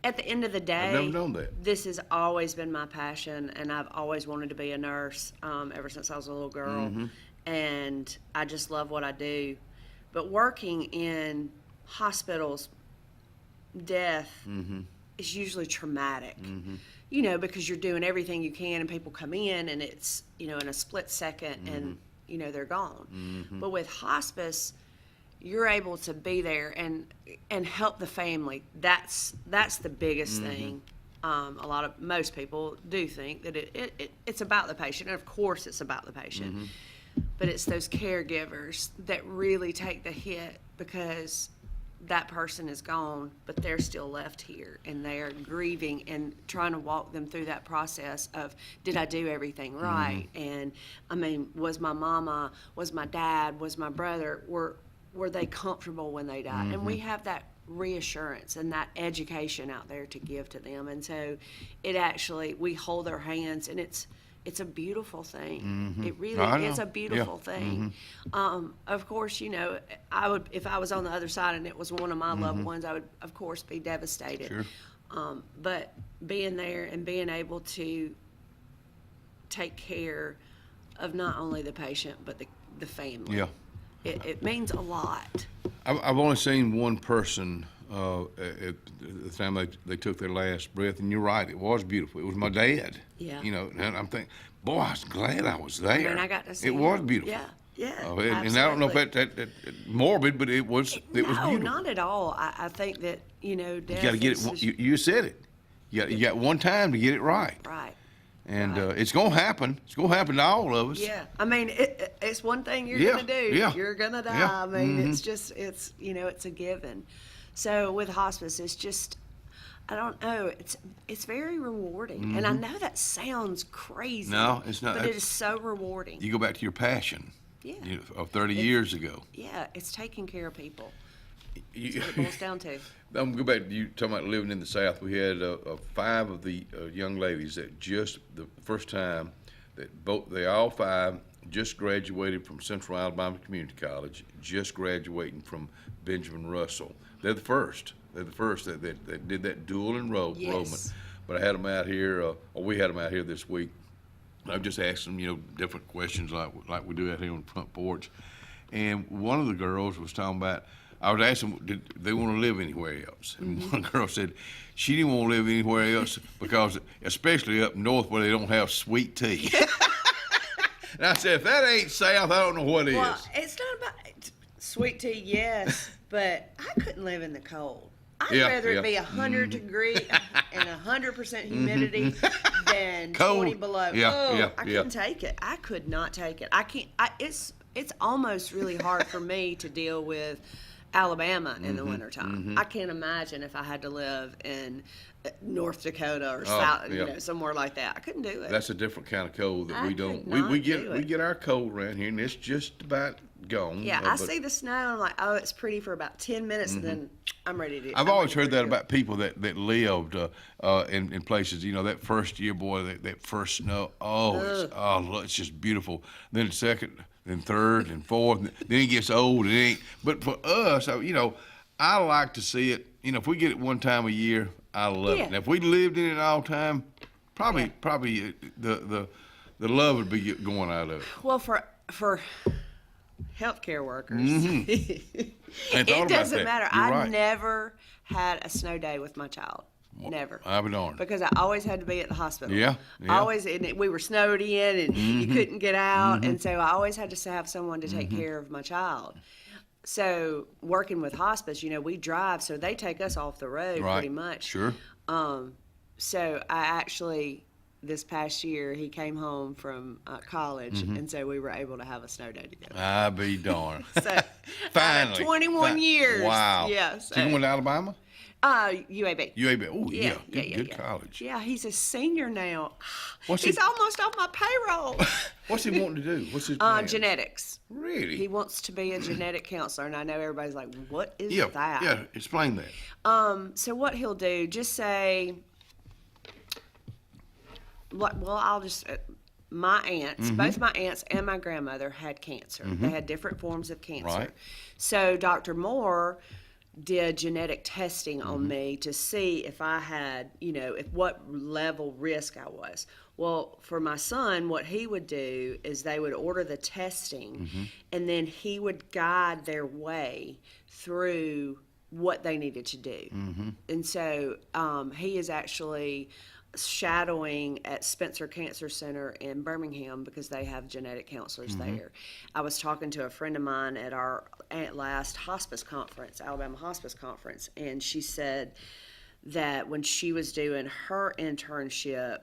at the end of the day, I've never done that. this has always been my passion, and I've always wanted to be a nurse ever since I was a little girl. And I just love what I do. But working in hospitals, death is usually traumatic. Because you're doing everything you can, and people come in, and it's in a split second, and they're gone. But with hospice, you're able to be there and help the family. That's the biggest thing. Most people do think that it's about the patient, and of course it's about the patient. But it's those caregivers that really take the hit because that person is gone, but they're still left here and they are grieving and trying to walk them through that process of, did I do everything right? And I mean, was my mama, was my dad, was my brother, were they comfortable when they died? And we have that reassurance and that education out there to give to them. And so we hold their hands, and it's a beautiful thing. It really is a beautiful thing. Of course, I would, if I was on the other side and it was one of my loved ones, I would, of course, be devastated. But being there and being able to take care of not only the patient, but the family. Yeah. It means a lot. I've only seen one person at the time they took their last breath, and you're right, it was beautiful. It was my dad. Yeah. You know, and I'm thinking, boy, I was glad I was there. I mean, I got to see it was him. beautiful. Yeah, And I don't know if that morbid, but it was beautiful. No, not at all. I think that, death You got to get it. You said it. You got one time to get it right. Right. And it's gonna happen. It's gonna happen to all of us. Yeah, I mean, it's one thing you're gonna do. Yeah. You're gonna die. Yeah. I mean, it's it's a given. So with hospice, it's just, I don't know. It's very rewarding, and I know that sounds crazy. No, it's not. But it is so rewarding. You go back to your passion. Yeah. Of 30 years ago. Yeah, it's taking care of people. That's what it boils down to. I'm gonna go back to you talking about living in the South. We had 5 of the young ladies that just the first time that they all 5 just graduated from Central Alabama Community College, just graduating from Benjamin Russell. They're the first. They're the first that did that dual enrollment. But I had them out here, or we had them out here this week. I've just asked them, different questions like we do out here on the front porch. And one of the girls was talking about, I was asking them, did they want to live anywhere else? And one girl said she didn't want to live anywhere else because, especially up north where they don't have sweet tea. And I said, if that ain't South, I don't know what is. Well, it's not about sweet tea, yes, but I couldn't live in the cold. I'd rather it be 100 degree and 100% humidity than Cold. 20 below. I couldn't take it. I could not take it. I can't. It's almost really hard for me to deal with Alabama in the wintertime. I can't imagine if I had to live in North Dakota or South, somewhere like that. I couldn't do it. That's a different kind of cold that I we don't. could not We do get our cold around here, and it's just about gone. Yeah, I see the snow, and I'm like, oh, it's pretty for about 10 minutes, and then I'm ready to. I've always heard that about people that lived in places. That first year, boy, that first snow. It's just beautiful. Then the second, then third, and fourth. And then it gets old. But for us, I like to see it. If we get it one time a year, I love it. And if we lived in it all the time, probably the love would be going out of it. Well, for healthcare workers, it doesn't matter. You're I right. never had a snow day with my child. Never. I'll be darned. Because I always had to be at the hospital. Yeah. Always, and we were snowed in, and you couldn't get out, and so I always had to have someone to take care of my child. So working with hospice, we drive, so they take us off the road pretty much. Sure. So I actually, this past year, he came home from college, and so we were able to have a snow day together. I'll be darned. So Finally. 21 years. Wow. Yes. So you went to Alabama? UAB. UAB. Oh, yeah. Yeah. Good college. Yeah, he's a senior now. What's He's he- almost off my payroll. What's he wanting to do? What's his plan? Genetics. Really? He wants to be a genetic counselor, and I know everybody's like, what is that? Yeah, explain that. So what he'll do, just say, I'll just, my aunts, both my aunts and my grandmother had cancer. They had different forms of cancer. Right. So Dr. Moore did genetic testing on me to see if I had, if what level risk I was. Well, for my son, what he would do is they would order the testing, and then he would guide their way through what they needed to do. And so he is actually shadowing at Spencer Cancer Center in Birmingham because they have genetic counselors there. I was talking to a friend of mine at our last hospice conference, Alabama Hospice Conference, and she said that when she was doing her internship,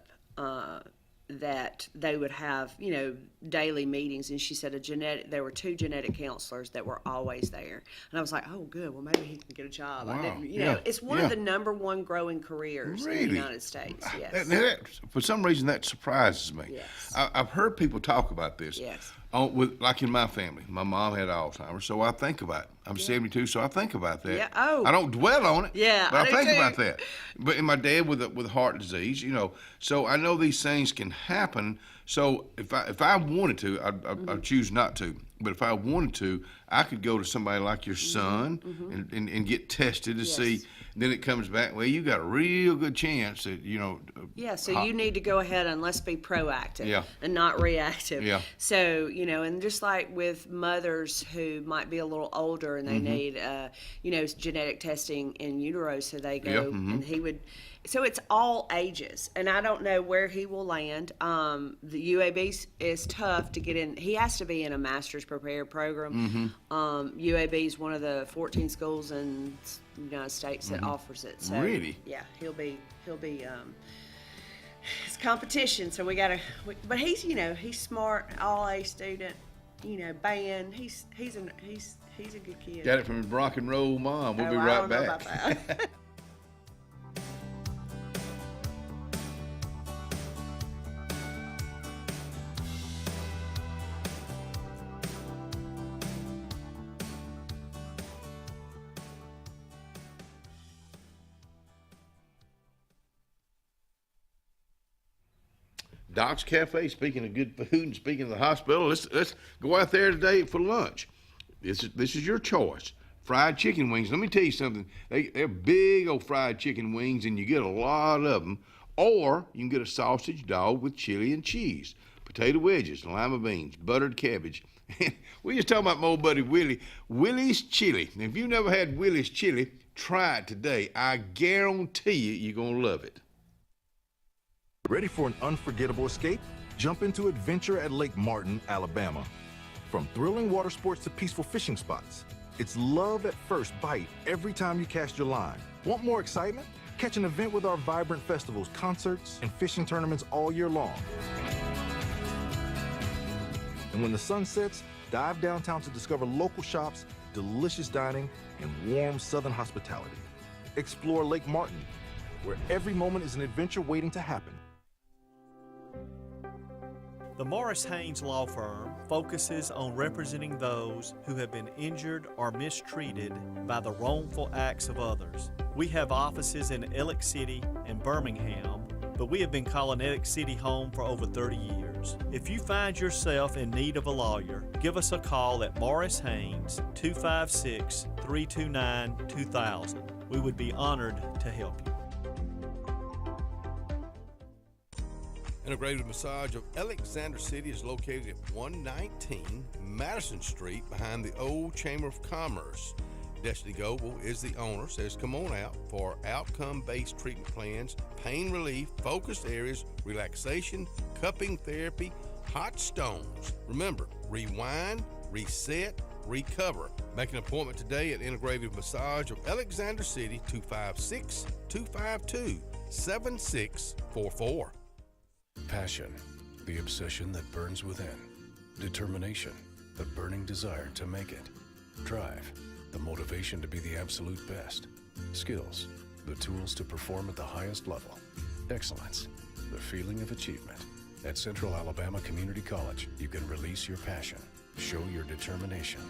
that they would have, daily meetings, and she said there were 2 genetic counselors that were always there. And I was like, oh, good, well, maybe he can get a job. Wow. I didn't, it's one of the #1 growing careers in the United States. Yes. That, for some reason, that surprises me. Yes. I've heard people talk about this. Yes. Like in my family, my mom had Alzheimer's, so I think about it. I'm 72, so I think about that. Yeah. Oh. I don't dwell on it. Yeah, but I I do think too. about that. And my dad with heart disease, so I know these things can happen So if I wanted to, I'd choose not to. But if I wanted to, I could go to somebody like your son and get tested to see. Then it comes back, well, you got a real good chance that, Yeah, so you need to go ahead and let's be proactive and not reactive. Yeah. So, and just like with mothers who might be a little older and they need, genetic testing in utero, so they go and he would. So it's all ages, and I don't know where he will land. The UAB is tough to get in. He has to be in a master's prepared program. UAB is one of the 14 schools in the United States that offers it. So, really? Yeah, he'll be. It's competition, so we gotta. But he's smart, all A student. Band. He's a good kid. Got it from his rock and roll mom. We'll be right I don't know back. about that. Doc's Cafe, speaking of good food and speaking of the hospital, let's go out there today for lunch. This is your choice. Fried chicken wings. Let me tell you something. They're big old fried chicken wings, and you get a lot of them. Or you can get a sausage dog with chili and cheese, potato wedges, lima beans, buttered cabbage. We just talking about my old buddy Willie. Willie's Chili. And if you've never had Willie's Chili, try it today. I guarantee you're going to love it. Ready for an unforgettable escape? Jump into adventure at Lake Martin, Alabama. From thrilling water sports to peaceful fishing spots, it's love at first bite every time you cast your line. Want more excitement? Catch an event with our vibrant festivals, concerts, and fishing tournaments all year long. And when the sun sets, dive downtown to discover local shops, delicious dining, and warm southern hospitality. Explore Lake Martin, where every moment is an adventure waiting to happen. The Morris Haynes Law Firm focuses on representing those who have been injured or mistreated by the wrongful acts of others. We have offices in Ellick City and Birmingham, but we have been calling Ellick City home for over 30 years. If you find yourself in need of a lawyer, give us a call at Morris Haynes, 256-329-2000. We would be honored to help you. Integrated Massage of Alexander City is located at 119 Madison Street behind the old Chamber of Commerce. Destiny Goble is the owner, says come on out for outcome-based treatment plans, pain relief, focused areas, relaxation, cupping therapy, hot stones. Remember, rewind, reset, recover. Make an appointment today at Integrated Massage of Alexander City, 256-252-7644. Passion, the obsession that burns within. Determination, the burning desire to make it. Drive, the motivation to be the absolute best. Skills, the tools to perform at the highest level. Excellence, the feeling of achievement. At Central Alabama Community College, you can release your passion, show your determination,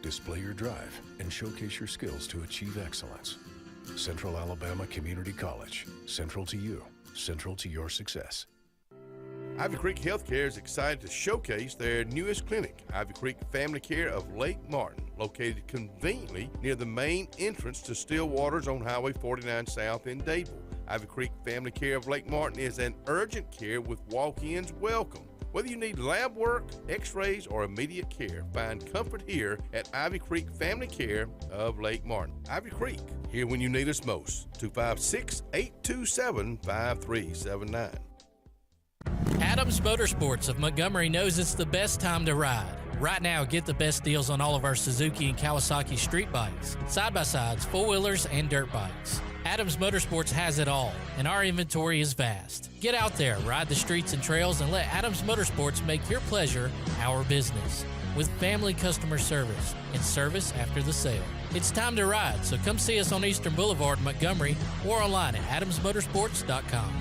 display your drive, and showcase your skills to achieve excellence. Central Alabama Community College, central to you, central to your success. Ivy Creek Healthcare is excited to showcase their newest clinic, Ivy Creek Family Care of Lake Martin, located conveniently near the main entrance to Stillwater's on Highway 49 South in Dadeville. Ivy Creek Family Care of Lake Martin is an urgent care with walk-ins welcome. Whether you need lab work, x-rays, or immediate care, find comfort here at Ivy Creek Family Care of Lake Martin. Ivy Creek, here when you need us most. 256-827-5379. Adams Motorsports of Montgomery knows it's the best time to ride. Right now, get the best deals on all of our Suzuki and Kawasaki street bikes, side-by-sides, four-wheelers, and dirt bikes. Adams Motorsports has it all, and our inventory is vast. Get out there, ride the streets and trails, and let Adams Motorsports make your pleasure our business. With family customer service and service after the sale. It's time to ride, so come see us on Eastern Boulevard in Montgomery or online at adamsmotorsports.com.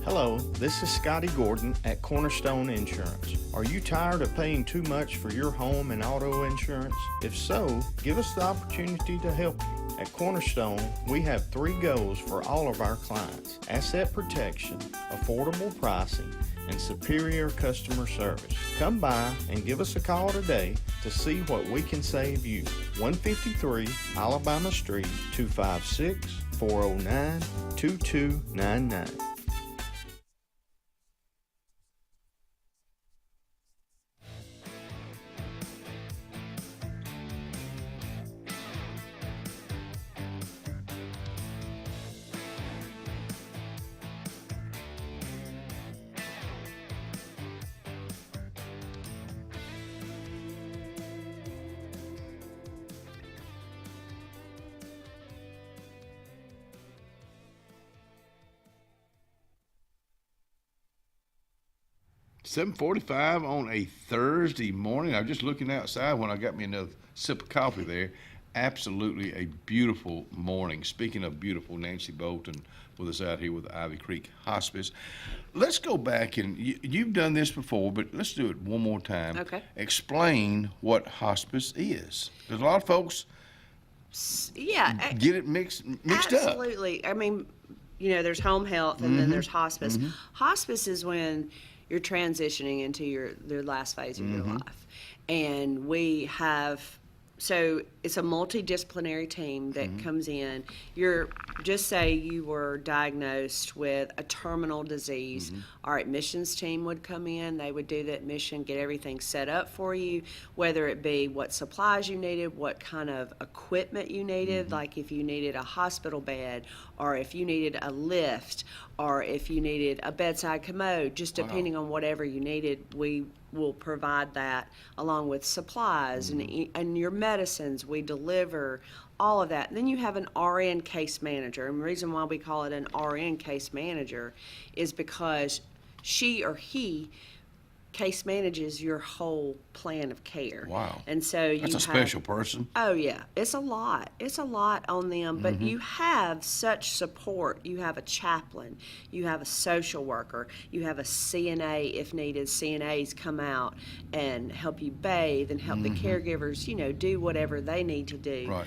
Hello, this is Scotty Gordon at Cornerstone Insurance. Are you tired of paying too much for your home and auto insurance? If so, give us the opportunity to help you. At Cornerstone, we have 3 goals for all of our clients: asset protection, affordable pricing, and superior customer service. Come by and give us a call today to see what we can save you. 153 Alabama Street, 256-409-2299. $7:45 on a Thursday morning. I was just looking outside when I got me another sip of coffee there. Absolutely a beautiful morning. Speaking of beautiful, Nancy Bolton with us out here with Ivy Creek Hospice. Let's go back, and you've done this before, but let's do it one more time. Okay. Explain what hospice is. There's a lot of folks get it mixed up. Absolutely. I mean, there's home health and then there's hospice. Hospice is when you're transitioning into your last phase of your life. And we have, so it's a multidisciplinary team that comes in. Just say you were diagnosed with a terminal disease. Our admissions team would come in. They would do the admission, get everything set up for you, whether it be what supplies you needed, what kind of equipment you needed, like if you needed a hospital bed, or if you needed a lift, or if you needed a bedside commode, just depending on whatever you needed, we will provide that along with supplies and your medicines. We deliver all of that. And then you have an RN case manager. And the reason why we call it an RN case manager is because she or he case manages your whole plan of care. Wow. And so That's a special person. Oh, yeah. It's a lot. It's a lot on them. But you have such support. You have a chaplain. You have a social worker. You have a CNA if needed. CNAs come out and help you bathe and help the caregivers, do whatever they need to do. Right.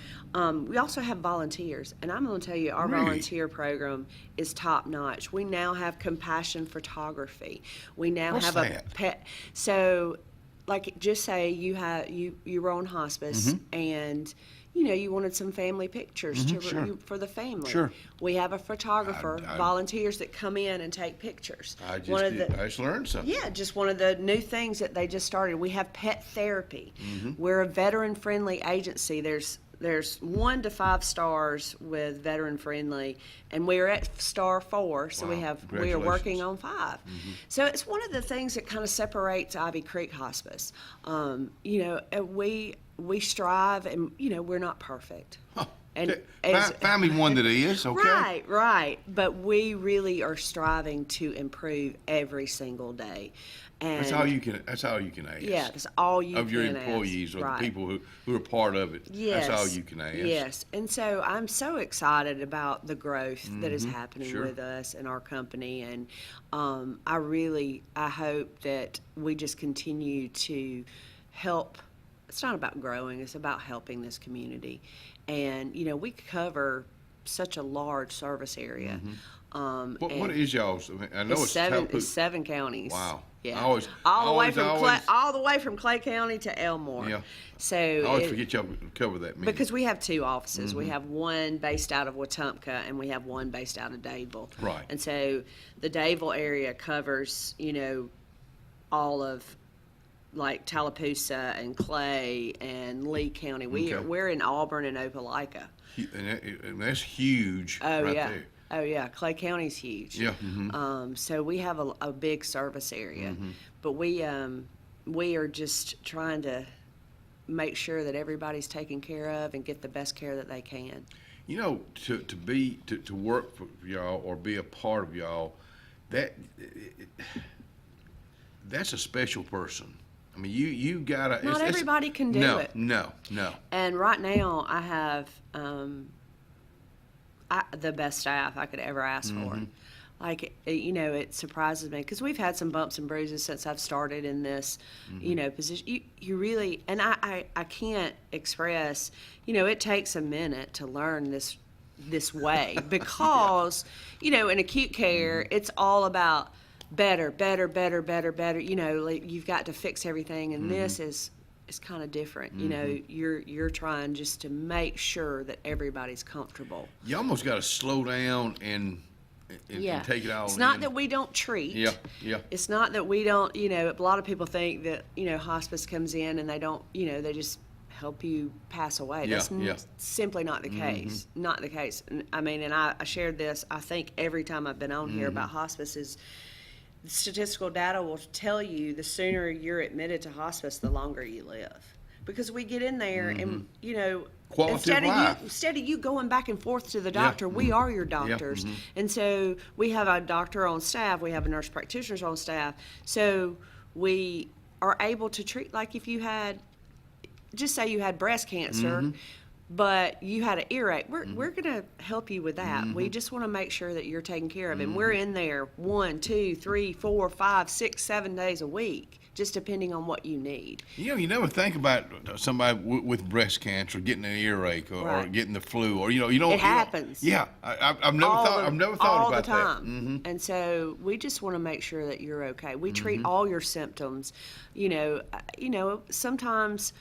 We also have volunteers. And I'm going to tell you, our volunteer program is top notch. We now have compassion photography. We now What's have that? a pet. So, like, just say you were on hospice and you wanted some family pictures for the family. Sure. We have a photographer, volunteers that come in and take pictures. I just learned something. Yeah, just one of the new things that they just started. We have pet therapy. We're a veteran-friendly agency. There's 1 to 5 stars with veteran friendly, and we're at star 4, so we are working on 5. So it's one of the things that kind of separates Ivy Creek Hospice. We strive, and we're not perfect. And find me one that is, okay? Right. But we really are striving to improve every single day. And that's all you can ask. Yeah, that's all you can ask. Of your employees or the people who are part of it. Yes. That's all you can ask. Yes. And so I'm so excited about the growth that is happening with us and our company. And I hope that we just continue to help. It's not about growing, it's about helping this community. And, we cover such a large service area. What is y'all's? I mean, I know it's 7 counties. Wow. Yeah. All the way from Clay County to Elmore. Yeah. So I always forget y'all cover that. Because we have 2 offices. We have one based out of Wetumpka and we have one based out of Dadeville. Right. And so the Dadeville area covers, all of like Tallapoosa and Clay and Lee County. We're in Auburn and Opelika. And that's huge there. Oh, yeah. Clay County's huge. Yeah. So we have a big service area. But we are just trying to make sure that everybody's taken care of and get the best care that they can. To work for y'all or be a part of y'all, that's a special person. I mean, you gotta. Not everybody can do it. No. And right now, I have the best staff I could ever ask for. Like, you know, it surprises me because we've had some bumps and bruises since I've started in this, you know, position. You really, and I can't express, you know, it takes a minute to learn this way because, you know, in acute care, it's all about better, you know, like you've got to fix everything. And this is kind of different. You know, you're trying just to make sure that everybody's comfortable. You almost got to slow down and take it all It's not in. that we don't treat. Yeah. It's not that we don't, you know, a lot of people think that, you know, hospice comes in and they don't, you know, they just help you pass away. Yeah, That's yeah. simply not the case. Not the case. And, I mean, and I shared this, I think, every time I've been on here about hospice is statistical data will tell you the sooner you're admitted to hospice, the longer you live. Because we get in there and, you know, Quality of life. instead of you going back and forth to the doctor, we are your doctors. And so we have a doctor on staff, we have a nurse practitioners on staff. So we are able to treat, like if you had, just say you had breast cancer, but you had an earache, we're going to help you with that. We just want to make sure that you're taken care of. And we're in there 1, 2, 3, 4, 5, 6, 7 days a week, just depending on what you need. You know, you never think about somebody with breast cancer getting an earache or getting the flu, or you don't. It happens. Yeah, I've never thought about that. All the time. And so we just want to make sure that you're okay. We treat all your symptoms. You know, sometimes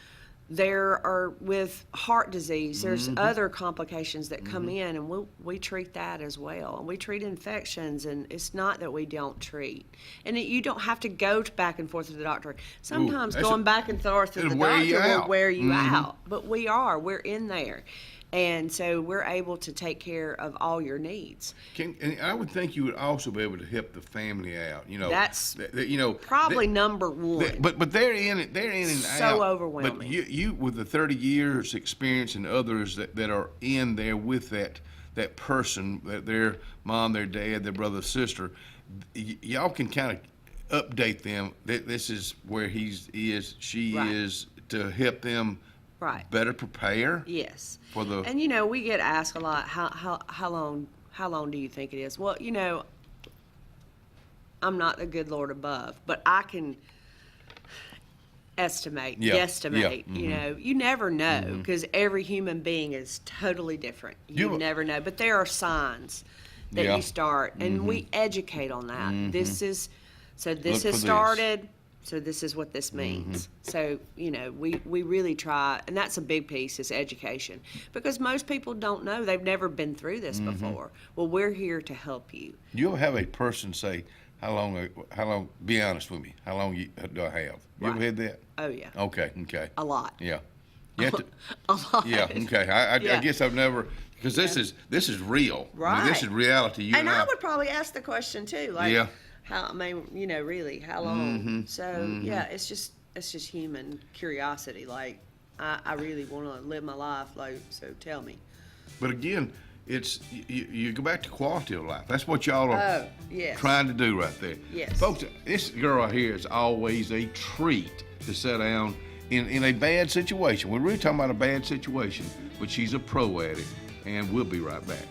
there are with heart disease, there's other complications that come in, and we treat that as well. And we treat infections, and it's not that we don't treat. And you don't have to go back and forth to the doctor. Sometimes going back and forth to the doctor will wear you out. But we're in there. And so we're able to take care of all your needs. And I would think you would also be able to help the family out. You know, That's probably number one. But they're in it. They're in and out. So overwhelming. But you with the 30 years experience and others that are in there with that person, their mom, their dad, their brother, sister, y'all can kind of update them. This is where she is, to help them. Right. Better prepare. Yes. And you know, we get asked a lot, how long do you think it is? Well, you know, I'm not the good Lord above, but I can estimate, guesstimate. You know, you never know because every human being is totally different. You never know, but there are signs that you start, and we educate on that. This has started. So this is what this means. So, you know, we really try, and that's a big piece, is education. Because most people don't know. They've never been through this before. Well, we're here to help you. You'll have a person say, how long, be honest with me, how long do I have? You ever had that? Oh, yeah. Okay. A lot. Yeah. You have to, a lot. Yeah, okay. I guess I've never, because this is real. Right. I mean, this is reality. And I would probably ask the question, too. Like, you know, really, how long? So, yeah, it's just human curiosity. Like, I really want to live my life, like, so tell me. But again, it's you go back to quality of life. That's what y'all are trying to do right there. Yes. Folks, this girl right here is always a treat to sit down in a bad situation. We're really talking about a bad situation, but she's a pro at it, and we'll be right back.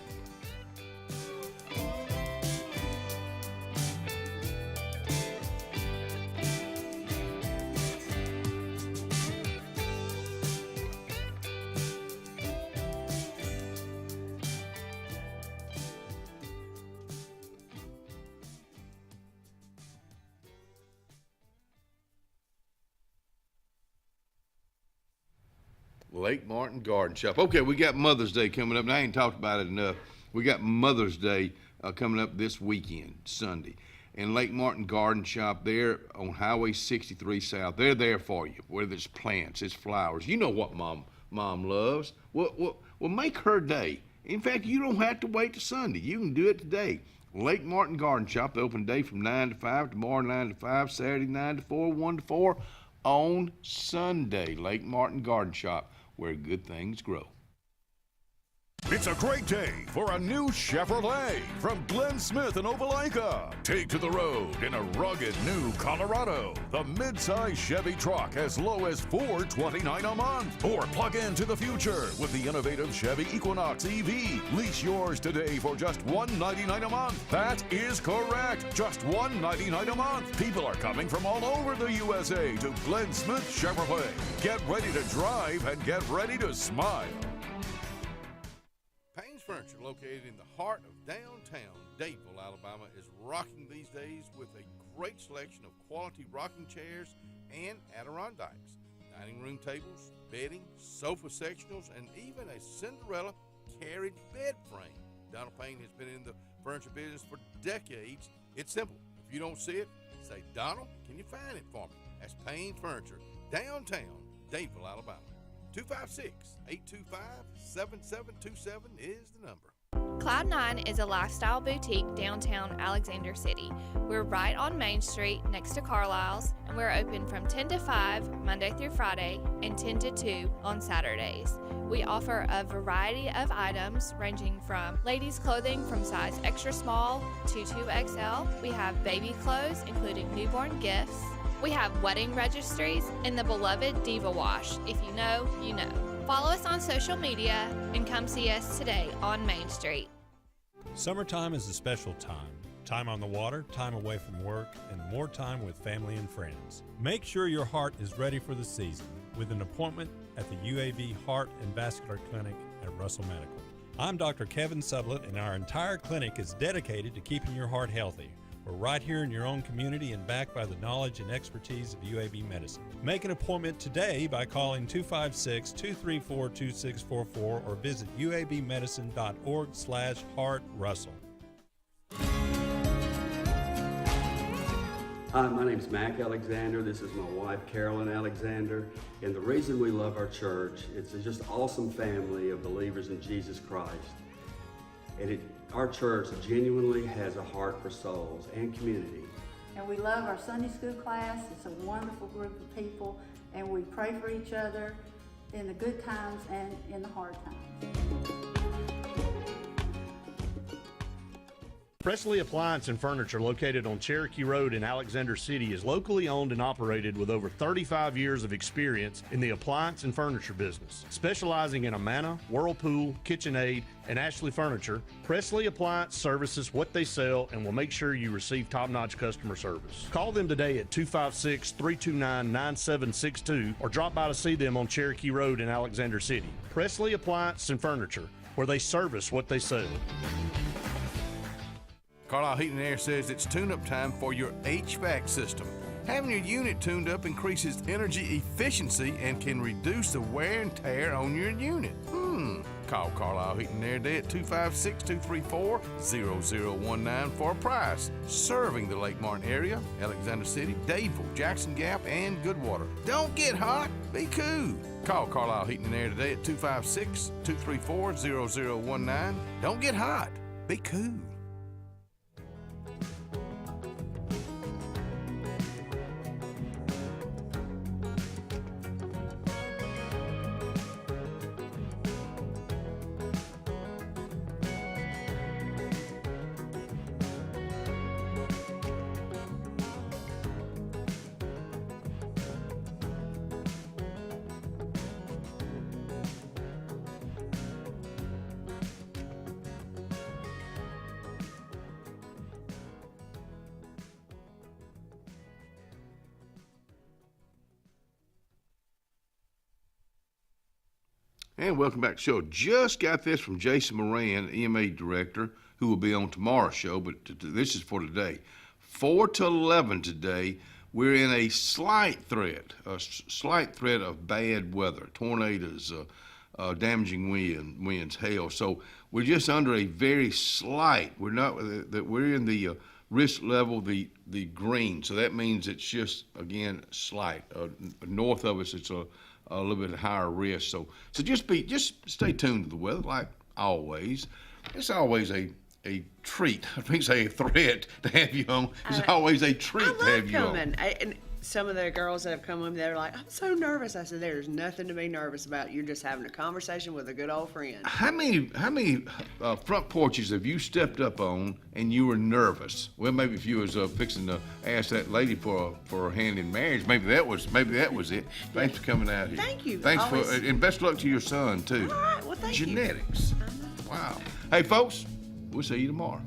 Lake Martin Garden Shop. Okay, we got Mother's Day coming up. Now, I ain't talked about it enough. We got Mother's Day coming up this weekend, Sunday. And Lake Martin Garden Shop, there on Highway 63 South, they're there for you. Whether it's plants, it's flowers. You know what mom loves. Well, make her day. In fact, you don't have to wait till Sunday. You can do it today. Lake Martin Garden Shop, the open day from 9 to 5, tomorrow 9 to 5, Saturday 9 to 4, 1 to 4, on Sunday. Lake Martin Garden Shop, where good things grow. It's a great day for a new Chevrolet from Glenn Smith in Opelika. Take to the road in a rugged new Colorado. The midsize Chevy truck as low as $429 a month. Or plug into the future with the innovative Chevy Equinox EV. Lease yours today for just $199 a month. That is correct. Just $199 a month. People are coming from all over the USA to Glenn Smith Chevrolet. Get ready to drive and get ready to smile. Payne's Furniture, located in the heart of downtown Dadeville, Alabama, is rocking these days with a great selection of quality rocking chairs and Adirondacks, dining room tables, bedding, sofa sectionals, and even a Cinderella carriage bed frame. Donald Payne has been in the furniture business for decades. It's simple. If you don't see it, say, Donald, can you find it for me? That's Payne Furniture, downtown Dadeville, Alabama. 256-825-7727 is the number. Cloud9 is a lifestyle boutique downtown Alexander City. We're right on Main Street next to Carlisle's, and we're open from 10 to 5 Monday through Friday and 10 to 2 on Saturdays. We offer a variety of items ranging from ladies' clothing from size extra small to 2XL. We have baby clothes, including newborn gifts. We have wedding registries and the beloved Diva Wash. If you know, you know. Follow us on social media and come see us today on Main Street. Summertime is a special time. Time on the water, time away from work, and more time with family and friends. Make sure your heart is ready for the season with an appointment at the UAB Heart and Vascular Clinic at Russell Medical. I'm Dr. Kevin Sublett, and our entire clinic is dedicated to keeping your heart healthy. We're right here in your own community and backed by the knowledge and expertise of UAB Medicine. Make an appointment today by calling 256-234-2644 or visit uabmedicine.org/heartrussell. Hi, my name is Mac Alexander. This is my wife, Carolyn Alexander. And the reason we love our church, it's just awesome family of believers in Jesus Christ. And our church genuinely has a heart for souls and community. And we love our Sunday school class. It's a wonderful group of people, and we pray for each other in the good times and in the hard times. Presley Appliance and Furniture, located on Cherokee Road in Alexander City, is locally owned and operated with over 35 years of experience in the appliance and furniture business. Specializing in Amana, Whirlpool, KitchenAid, and Ashley Furniture, Presley Appliance services what they sell and will make sure you receive top-notch customer service. Call them today at 256-329-9762 or drop by to see them on Cherokee Road in Alexander City. Presley Appliance and Furniture, where they service what they sell. Carlisle Heating and Air says it's tune-up time for your HVAC system. Having your unit tuned up increases energy efficiency and can reduce the wear and tear on your unit. Call Carlisle Heating and Air today at 256-234-0019 for a price. Serving the Lake Martin area, Alexander City, Dadeville, Jackson Gap, and Goodwater. Don't get hot, be cool. Call Carlisle Heating and Air today at 256-234-0019. Don't get hot, be cool. And welcome back to the show. Just got this from Jason Moran, EMA Director, who will be on tomorrow's show, but this is for today. 4 to 11 today, we're in a slight threat of bad weather, tornadoes, damaging winds, hail. So we're just under a very slight. We're in the risk level, the green. So that means it's just, again, slight. North of us, it's a little bit higher risk. So just stay tuned to the weather, like always. It's always a treat. I think say a threat to have you on. It's always a treat to have you on. And some of the girls that have come with me, they're like, I'm so nervous. I said, there's nothing to be nervous about. You're just having a conversation with a good old friend. How many front porches have you stepped up on and you were nervous? Well, maybe if you was fixing to ask that lady for a hand in marriage, maybe that was it. Thanks for coming out here. Thank you. Thanks Always. and best of luck to your son too. All right, well, thank you. Genetics. Wow. Hey, folks, we'll see you tomorrow.